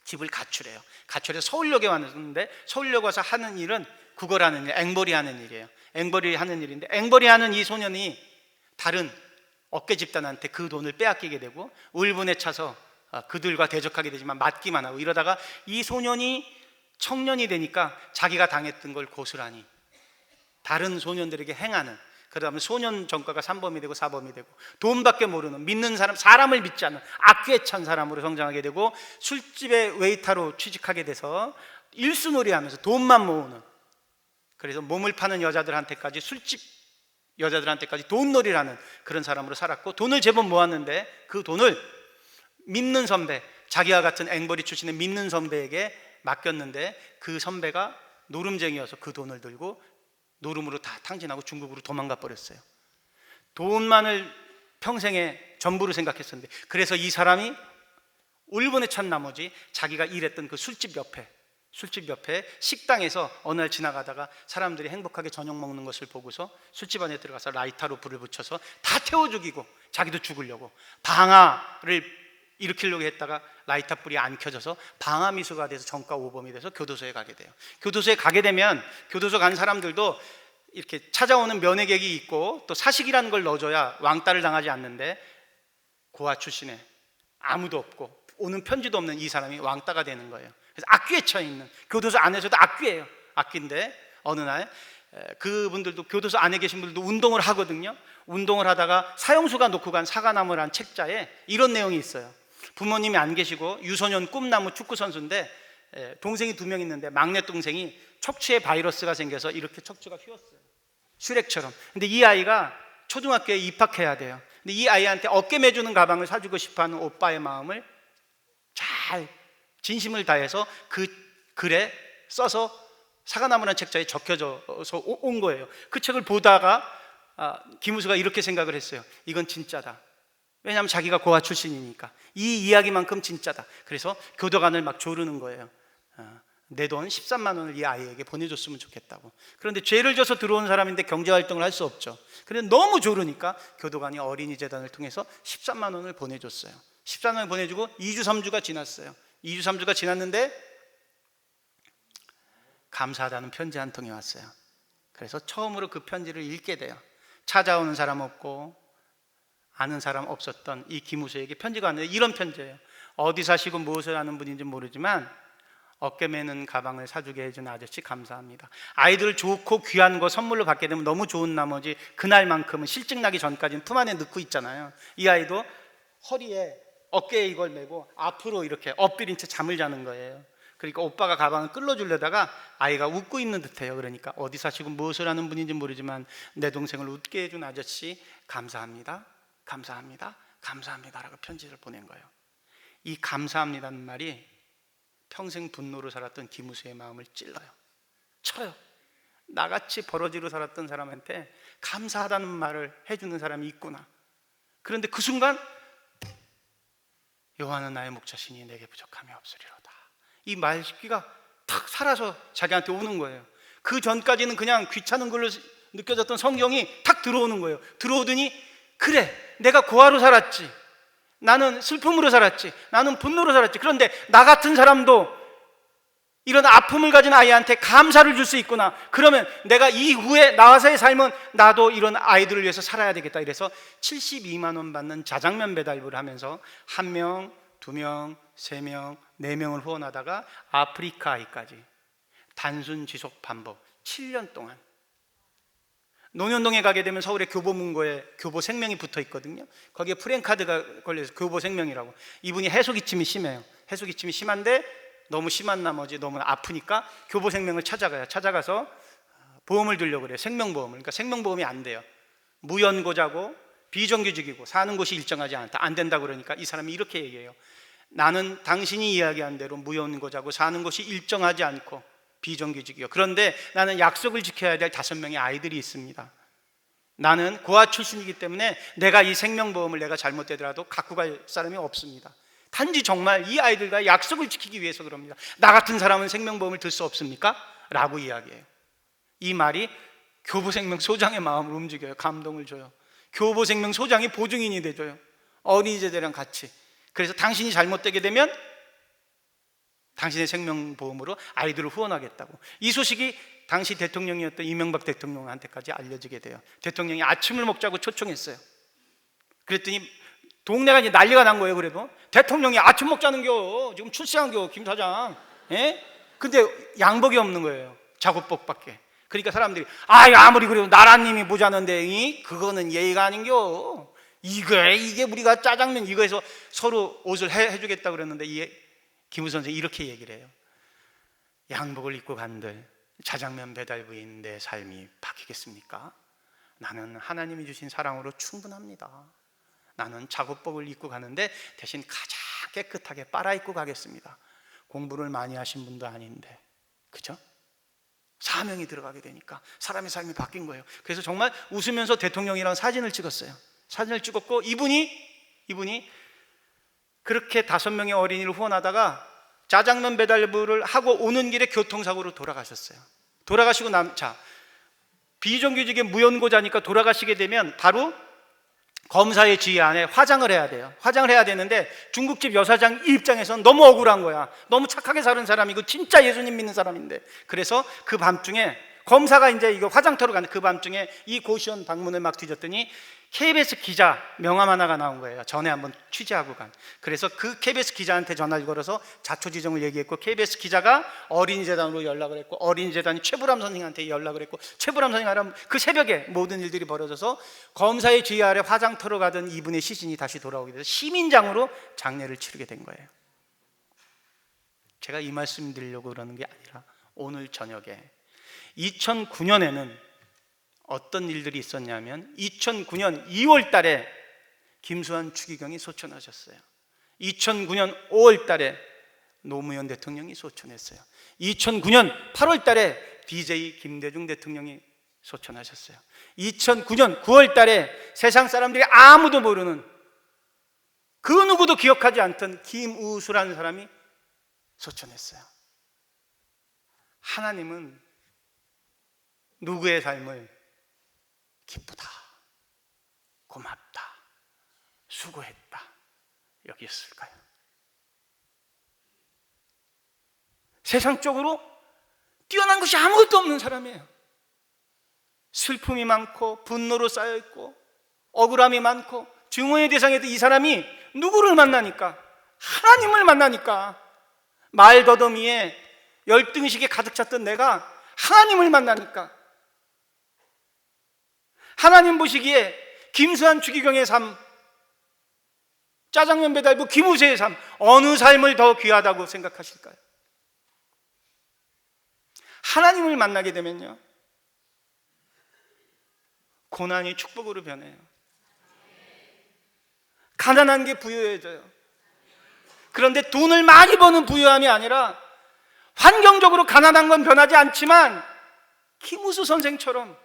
집을 가출해요. 가출해서 서울역에 왔는데, 서울역 와서 하는 일은 국어라는 일, 앵벌이 하는 일이에요. 앵벌이 하는 일인데, 앵벌이 하는 이 소년이 다른 어깨 집단한테 그 돈을 빼앗기게 되고, 울분에 차서 그들과 대적하게 되지만 맞기만 하고, 이러다가 이 소년이 청년이 되니까 자기가 당했던 걸 고스란히 다른 소년들에게 행하는, 그러다 보면 소년 전과가 3범이 되고 4범이 되고, 돈밖에 모르는, 믿는 사람, 사람을 믿지 않는 악귀에 찬 사람으로 성장하게 되고, 술집의 웨이터로 취직하게 돼서 일수놀이 하면서 돈만 모으는, 그래서 몸을 파는 여자들한테까지, 술집 여자들한테까지 돈놀이를 하는 그런 사람으로 살았고, 돈을 제법 모았는데 그 돈을 믿는 선배, 자기와 같은 앵벌이 출신의 믿는 선배에게 맡겼는데, 그 선배가 노름쟁이여서 그 돈을 들고 노름으로 다 탕진하고 중국으로 도망가 버렸어요. 돈만을 평생의 전부로 생각했었는데, 그래서 이 사람이 울분에 찬 나머지 자기가 일했던 그 술집 옆에 식당에서 어느 날 지나가다가 사람들이 행복하게 저녁 먹는 것을 보고서 술집 안에 들어가서 라이터로 불을 붙여서 다 태워 죽이고 자기도 죽으려고 방화를 일으키려고 했다가 라이터 불이 안 켜져서 방화미수가 돼서 전과 5범이 돼서 교도소에 가게 돼요. 교도소에 가게 되면 교도소 간 사람들도 이렇게 찾아오는 면회객이 있고 또 사식이라는 걸 넣어줘야 왕따를 당하지 않는데, 고아 출신에 아무도 없고 오는 편지도 없는 이 사람이 왕따가 되는 거예요. 그래서 악귀에 처해 있는, 교도소 안에서도 악귀예요. 악귀인데 어느 날 그분들도, 교도소 안에 계신 분들도 운동을 하거든요. 운동을 하다가 사형수가 놓고 간 사과나무란 책자에 이런 내용이 있어요. 부모님이 안 계시고 유소년 꿈나무 축구 선수인데 동생이 2명 있는데 막내 동생이 척추에 바이러스가 생겨서 이렇게 척추가 휘었어요, 슈렉처럼. 근데 이 아이가 초등학교에 입학해야 돼요. 근데 이 아이한테 어깨 매주는 가방을 사주고 싶어하는 오빠의 마음을 잘 진심을 다해서 그 글에 써서 사과나무라는 책자에 적혀져서 온 거예요. 그 책을 보다가 김우수가 이렇게 생각을 했어요. 이건 진짜다. 왜냐하면 자기가 고아 출신이니까 이 이야기만큼 진짜다. 그래서 교도관을 막 조르는 거예요. 내 돈 13만 원을 이 아이에게 보내줬으면 좋겠다고. 그런데 죄를 져서 들어온 사람인데 경제활동을 할 수 없죠. 그런데 너무 조르니까 교도관이 어린이 재단을 통해서 13만 원을 보내줬어요. 13만 원을 보내주고 2주 3주가 지났어요. 2주 3주가 지났는데 감사하다는 편지 한 통이 왔어요. 그래서 처음으로 그 편지를 읽게 돼요. 찾아오는 사람 없고 아는 사람 없었던 이 김우수에게 편지가 왔는데 이런 편지예요. 어디 사시고 무엇을 하는 분인지 모르지만 어깨 매는 가방을 사주게 해준 아저씨 감사합니다. 아이들 좋고 귀한 거 선물로 받게 되면 너무 좋은 나머지 그날만큼은 실직 나기 전까지는 품 안에 넣고 있잖아요. 이 아이도 허리에, 어깨에 이걸 메고 앞으로 이렇게 엎드린 채 잠을 자는 거예요. 그러니까 오빠가 가방을 끌어주려다가 아이가 웃고 있는 듯해요. 그러니까 어디 사시고 무엇을 하는 분인지 모르지만 내 동생을 웃게 해준 아저씨 감사합니다, 감사합니다, 감사합니다라고 편지를 보낸 거예요. 이 감사합니다는 말이 평생 분노로 살았던 김우수의 마음을 찔러요. 쳐요. 나같이 버러지로 살았던 사람한테 감사하다는 말을 해주는 사람이 있구나. 그런데 그 순간 여호와는 나의 목자시니 내게 부족함이 없으리로다. 이 말귀가 탁 살아서 자기한테 오는 거예요. 그 전까지는 그냥 귀찮은 걸로 느껴졌던 성경이 탁 들어오는 거예요. 들어오더니 그래, 내가 고아로 살았지, 나는 슬픔으로 살았지, 나는 분노로 살았지, 그런데 나 같은 사람도 이런 아픔을 가진 아이한테 감사를 줄 수 있구나. 그러면 내가 이후에 나와서의 삶은 나도 이런 아이들을 위해서 살아야 되겠다. 이래서 72만 원 받는 자장면 배달부를 하면서 1명, 2명, 3명, 4명을 후원하다가 아프리카 아이까지 단순 지속 반복 7년 동안. 논현동에 가게 되면 서울의 교보문고에 교보생명이 붙어 있거든요. 거기에 프랜카드가 걸려서 교보생명이라고. 이분이 해소기침이 심해요. 해소기침이 심한데 너무 심한 나머지 너무 아프니까 교보생명을 찾아가요. 찾아가서 보험을 들려고 그래요. 생명보험을. 그러니까 생명보험이 안 돼요. 무연고자고 비정규직이고 사는 곳이 일정하지 않다. 안 된다고 그러니까 이 사람이 이렇게 얘기해요. 나는 당신이 이야기한 대로 무연고자고 사는 곳이 일정하지 않고 비정규직이요. 그런데 나는 약속을 지켜야 될 5명의 아이들이 있습니다. 나는 고아 출신이기 때문에 내가 이 생명보험을 내가 잘못되더라도 갖고 갈 사람이 없습니다. 단지 정말 이 아이들과 약속을 지키기 위해서 그럽니다. 나 같은 사람은 생명보험을 들 수 없습니까? 라고 이야기해요. 이 말이 교보생명 소장의 마음을 움직여요. 감동을 줘요. 교보생명 소장이 보증인이 돼줘요. 어린이재단이랑 같이. 그래서 당신이 잘못되게 되면 당신의 생명보험으로 아이들을 후원하겠다고. 이 소식이 당시 대통령이었던 이명박 대통령한테까지 알려지게 돼요. 대통령이 아침을 먹자고 초청했어요. 그랬더니 동네가 이제 난리가 난 거예요. 그래도 대통령이 아침 먹자는겨, 지금 출세한겨 김 사장. 예? 근데 양복이 없는 거예요. 작업복밖에. 그러니까 사람들이 아무리 그래도 나라님이 모자는데 그거는 예의가 아닌겨. 이게 우리가 짜장면 이거 해서 서로 옷을 해주겠다 그랬는데 김우 선생이 이렇게 얘기를 해요. 양복을 입고 간들 자장면 배달부인 내 삶이 바뀌겠습니까? 나는 하나님이 주신 사랑으로 충분합니다. 나는 작업복을 입고 가는데 대신 가장 깨끗하게 빨아입고 가겠습니다. 공부를 많이 하신 분도 아닌데, 그죠? 사명이 들어가게 되니까 사람의 삶이 바뀐 거예요. 그래서 정말 웃으면서 대통령이랑 사진을 찍었어요. 사진을 찍었고 이분이 그렇게 5명의 어린이를 후원하다가 짜장면 배달부를 하고 오는 길에 교통사고로 돌아가셨어요. 돌아가시고 비정규직의 무연고자니까 돌아가시게 되면 바로 검사의 지휘 안에 화장을 해야 돼요. 화장을 해야 되는데 중국집 여사장 입장에서는 너무 억울한 거야. 너무 착하게 사는 사람이고 진짜 예수님 믿는 사람인데. 그래서 그 밤중에 검사가 이제 이거 화장터로 가는 그 밤중에 이 고시원 방문을 막 뒤졌더니 KBS 기자 명함 하나가 나온 거예요. 전에 한번 취재하고 간. 그래서 그 KBS 기자한테 전화를 걸어서 자초지종을 얘기했고, KBS 기자가 어린이재단으로 연락을 했고, 어린이재단이 최불암 선생한테 연락을 했고, 최불암 선생하면 그 새벽에 모든 일들이 벌어져서 검사의 지휘 아래 화장터로 가던 이분의 시신이 다시 돌아오게 돼서 시민장으로 장례를 치르게 된 거예요. 제가 이 말씀 드리려고 그러는 게 아니라 오늘 저녁에 2009년에는 어떤 일들이 있었냐면 2009년 2월 달에 김수환 추기경이 소천하셨어요. 2009년 5월 달에 노무현 대통령이 소천했어요. 2009년 8월 달에 DJ 김대중 대통령이 소천하셨어요. 2009년 9월 달에 세상 사람들이 아무도 모르는 그 누구도 기억하지 않던 김우수라는 사람이 소천했어요. 하나님은 누구의 삶을 기쁘다, 고맙다, 수고했다 여기였을까요? 세상적으로 뛰어난 것이 아무것도 없는 사람이에요. 슬픔이 많고 분노로 쌓여있고 억울함이 많고 증오의 대상에도 이 사람이 누구를 만나니까? 하나님을 만나니까. 말더더미에 열등의식에 가득 찼던 내가 하나님을 만나니까, 하나님 보시기에 김수환 추기경의 삶, 짜장면 배달부 김우세의 삶, 어느 삶을 더 귀하다고 생각하실까요? 하나님을 만나게 되면요, 고난이 축복으로 변해요. 가난한 게 부유해져요. 그런데 돈을 많이 버는 부유함이 아니라 환경적으로 가난한 건 변하지 않지만 김우수 선생처럼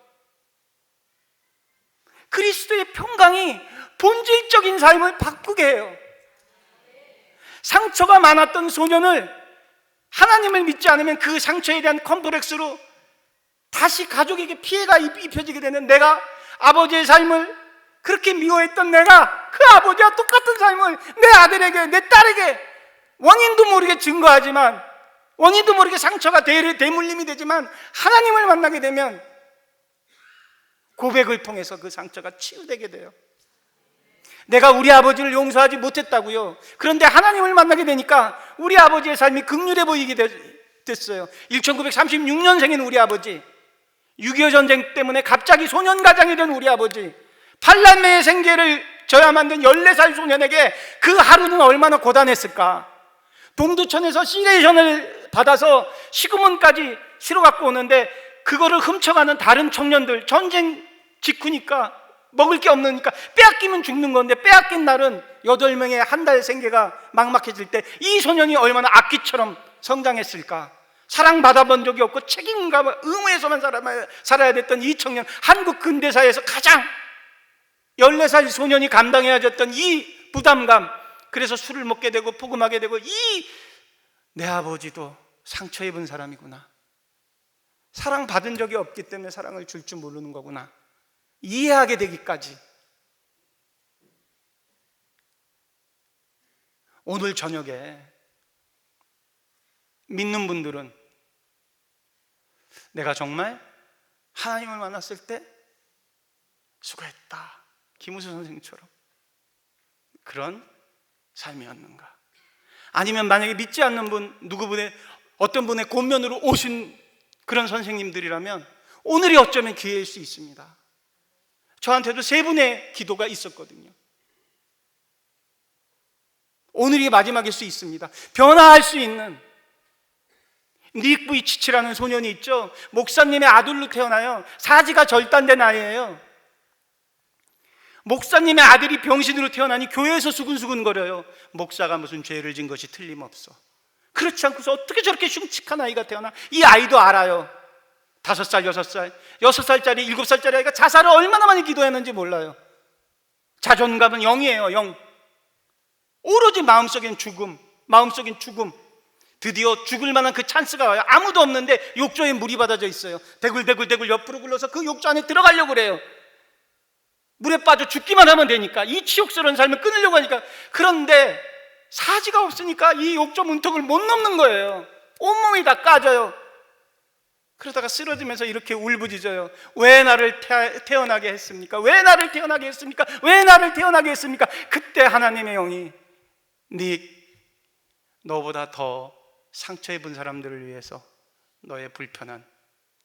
그리스도의 평강이 본질적인 삶을 바꾸게 해요. 상처가 많았던 소년을 하나님을 믿지 않으면 그 상처에 대한 컴플렉스로 다시 가족에게 피해가 입혀지게 되는, 내가 아버지의 삶을 그렇게 미워했던 내가 그 아버지와 똑같은 삶을 내 아들에게, 내 딸에게 원인도 모르게 증거하지만, 원인도 모르게 상처가 대물림이 되지만, 하나님을 만나게 되면 고백을 통해서 그 상처가 치유되게 돼요. 내가 우리 아버지를 용서하지 못했다고요. 그런데 하나님을 만나게 되니까 우리 아버지의 삶이 극률해 보이게 됐어요. 1936년생인 우리 아버지, 6.25 전쟁 때문에 갑자기 소년가장이 된 우리 아버지, 팔남매의 생계를 져야만 된 14살 소년에게 그 하루는 얼마나 고단했을까. 동두천에서 시레이션을 받아서 시구문까지 실어 갖고 오는데, 그거를 훔쳐가는 다른 청년들, 전쟁 직후니까 먹을 게 없으니까 빼앗기면 죽는 건데, 빼앗긴 날은 8명의 한 달 생계가 막막해질 때 이 소년이 얼마나 악기처럼 성장했을까. 사랑받아본 적이 없고 책임감과 의무에서만 살아야 됐던 이 청년, 한국 근대사에서 가장 14살 소년이 감당해야 됐던 이 부담감, 그래서 술을 먹게 되고 포금하게 되고, 내 아버지도 상처 입은 사람이구나, 사랑받은 적이 없기 때문에 사랑을 줄 줄 모르는 거구나, 이해하게 되기까지. 오늘 저녁에 믿는 분들은 내가 정말 하나님을 만났을 때 수고했다, 김우수 선생님처럼 그런 삶이었는가? 아니면 만약에 믿지 않는 분, 어떤 분의 권면으로 오신 그런 선생님들이라면 오늘이 어쩌면 기회일 수 있습니다. 저한테도 3분의 기도가 있었거든요. 오늘이 마지막일 수 있습니다. 변화할 수 있는 닉 부이치치라는 소년이 있죠. 목사님의 아들로 태어나요. 사지가 절단된 아이예요. 목사님의 아들이 병신으로 태어나니 교회에서 수근수근거려요. 목사가 무슨 죄를 진 것이 틀림없어. 그렇지 않고서 어떻게 저렇게 흉측한 아이가 태어나? 이 아이도 알아요. 5살, 6살, 6살짜리, 7살짜리 아이가 자살을 얼마나 많이 기도했는지 몰라요. 자존감은 0이에요, 0. 오로지 마음속인 죽음. 드디어 죽을 만한 그 찬스가 와요. 아무도 없는데 욕조에 물이 받아져 있어요. 대굴대굴 옆으로 굴러서 그 욕조 안에 들어가려고 그래요. 물에 빠져 죽기만 하면 되니까, 이 치욕스러운 삶을 끊으려고 하니까. 그런데 사지가 없으니까 이 욕조 문턱을 못 넘는 거예요. 온몸이 다 까져요. 그러다가 쓰러지면서 이렇게 울부짖어요. 왜 나를 태어나게 했습니까? 왜 나를 태어나게 했습니까? 왜 나를 태어나게 했습니까? 그때 하나님의 영이, 너보다 더 상처 입은 사람들을 위해서 너의 불편한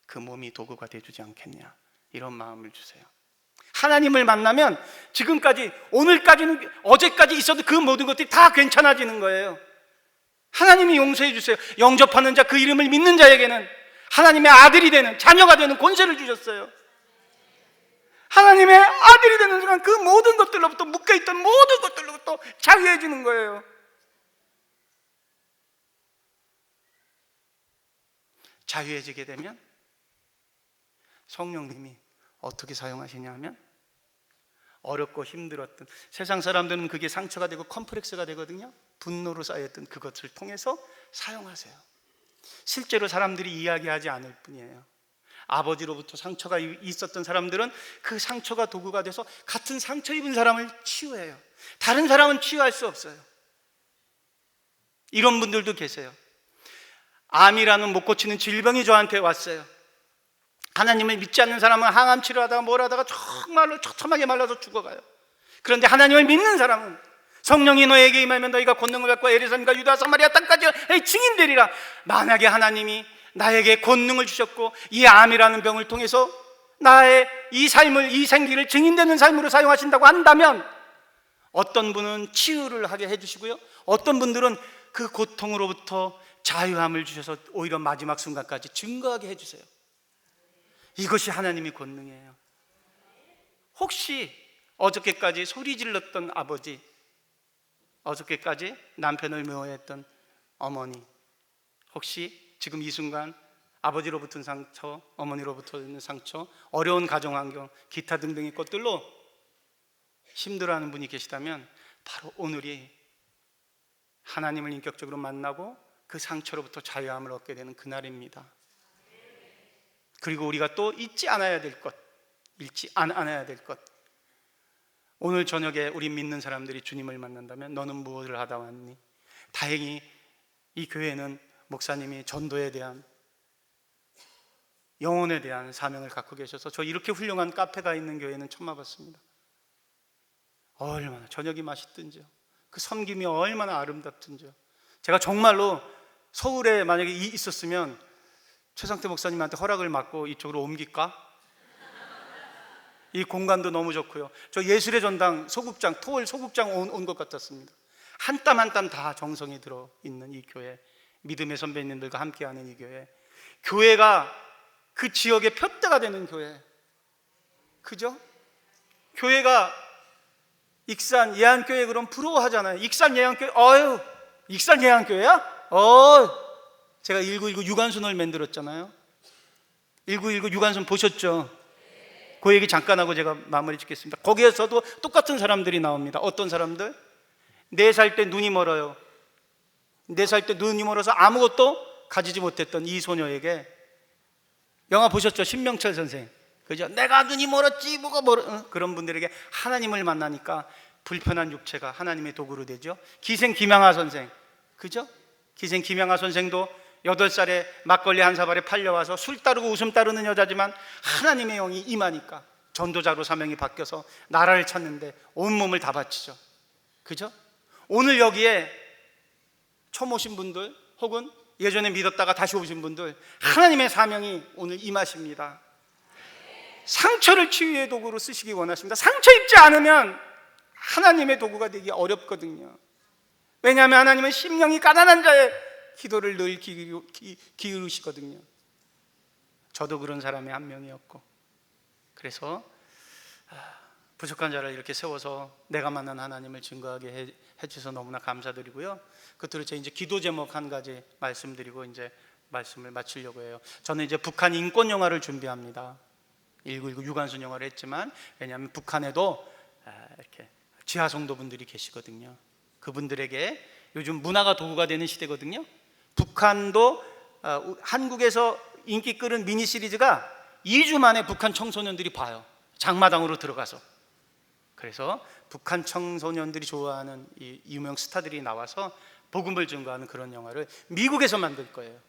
그 몸이 도구가 되어주지 않겠냐, 이런 마음을 주세요. 하나님을 만나면 지금까지, 오늘까지는, 어제까지 있어도 그 모든 것들이 다 괜찮아지는 거예요. 하나님이 용서해 주세요. 영접하는 자, 그 이름을 믿는 자에게는 하나님의 아들이 되는, 자녀가 되는 권세를 주셨어요. 하나님의 아들이 되는 순간 그 모든 것들로부터, 묶여있던 모든 것들로부터 자유해지는 거예요. 자유해지게 되면 성령님이 어떻게 사용하시냐 하면, 어렵고 힘들었던, 세상 사람들은 그게 상처가 되고 컴플렉스가 되거든요. 분노로 쌓였던 그것을 통해서 사용하세요. 실제로 사람들이 이야기하지 않을 뿐이에요. 아버지로부터 상처가 있었던 사람들은 그 상처가 도구가 돼서 같은 상처 입은 사람을 치유해요. 다른 사람은 치유할 수 없어요. 이런 분들도 계세요. 암이라는 못 고치는 질병이 저한테 왔어요. 하나님을 믿지 않는 사람은 항암 치료하다가 뭘 하다가 정말로 처참하게 말라서 죽어가요. 그런데 하나님을 믿는 사람은 성령이 너에게 임하면 너희가 권능을 받고 예루살렘과 유다 사마리아 땅까지 증인되리라. 만약에 하나님이 나에게 권능을 주셨고 이 암이라는 병을 통해서 나의 이 삶을, 이 생기를 증인되는 삶으로 사용하신다고 한다면, 어떤 분은 치유를 하게 해주시고요, 어떤 분들은 그 고통으로부터 자유함을 주셔서 오히려 마지막 순간까지 증거하게 해주세요. 이것이 하나님의 권능이에요. 혹시 어저께까지 소리 질렀던 아버지, 어저께까지 남편을 미워했던 어머니, 혹시 지금 이 순간 아버지로부터 상처, 어머니로부터 있는 상처, 어려운 가정환경, 기타 등등의 것들로 힘들어하는 분이 계시다면 바로 오늘이 하나님을 인격적으로 만나고 그 상처로부터 자유함을 얻게 되는 그날입니다. 그리고 우리가 또 잊지 않아야 될 것, 오늘 저녁에 우리 믿는 사람들이 주님을 만난다면 너는 무엇을 하다 왔니? 다행히 이 교회는 목사님이 전도에 대한, 영혼에 대한 사명을 갖고 계셔서 저 이렇게 훌륭한 카페가 있는 교회는 처음 와봤습니다. 얼마나 저녁이 맛있든지요, 그 섬김이 얼마나 아름답든지요. 제가 정말로 서울에 만약에 있었으면 최상태 목사님한테 허락을 받고 이쪽으로 옮길까? 이 공간도 너무 좋고요. 저 예술의 전당 소극장, 토월 소극장 온 것 같았습니다. 한 땀 한 땀 다 정성이 들어있는 이 교회, 믿음의 선배님들과 함께하는 이 교회, 교회가 그 지역의 표대가 되는 교회, 그죠? 교회가 익산 예안교회 그럼 부러워하잖아요. 익산 예안교회, 익산 예안교회야? 제가 1919 유관순을 만들었잖아요. 1919 유관순 보셨죠? 그 얘기 잠깐 하고 제가 마무리 짓겠습니다. 거기에서도 똑같은 사람들이 나옵니다. 어떤 사람들? 4살 때 눈이 멀어요. 4살 때 눈이 멀어서 아무것도 가지지 못했던 이 소녀에게, 영화 보셨죠? 신명철 선생, 그죠? 내가 눈이 멀었지 뭐가 멀어, 그런 분들에게 하나님을 만나니까 불편한 육체가 하나님의 도구로 되죠. 기생 김양하 선생, 그죠? 기생 김양하 선생도 8살에 막걸리 한 사발에 팔려와서 술 따르고 웃음 따르는 여자지만 하나님의 영이 임하니까 전도자로 사명이 바뀌어서 나라를 찾는데 온몸을 다 바치죠. 그죠? 오늘 여기에 처음 오신 분들 혹은 예전에 믿었다가 다시 오신 분들, 하나님의 사명이 오늘 임하십니다. 상처를 치유의 도구로 쓰시기 원하십니다. 상처 입지 않으면 하나님의 도구가 되기 어렵거든요. 왜냐하면 하나님은 심령이 가난한 자의 기도를 늘 기울이시거든요. 저도 그런 사람의 한 명이었고, 그래서 부족한 자를 이렇게 세워서 내가 만난 하나님을 증거하게 해주셔서 너무나 감사드리고요. 끝으로 제 이제 기도 제목 한 가지 말씀드리고 이제 말씀을 마치려고 해요. 저는 이제 북한 인권 영화를 준비합니다. 1919 유관순 영화를 했지만, 왜냐하면 북한에도 이렇게 지하 성도분들이 계시거든요. 그분들에게 요즘 문화가 도구가 되는 시대거든요. 북한도 한국에서 인기 끌은 미니 시리즈가 2주 만에 북한 청소년들이 봐요. 장마당으로 들어가서. 그래서 북한 청소년들이 좋아하는 이 유명 스타들이 나와서 복음을 증거하는 그런 영화를 미국에서 만들 거예요.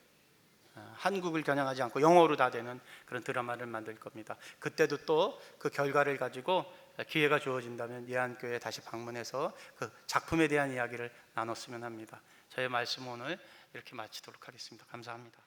한국을 겨냥하지 않고 영어로 다 되는 그런 드라마를 만들 겁니다. 그때도 또 그 결과를 가지고 기회가 주어진다면 예안교회에 다시 방문해서 그 작품에 대한 이야기를 나눴으면 합니다. 저의 말씀 오늘 이렇게 마치도록 하겠습니다. 감사합니다.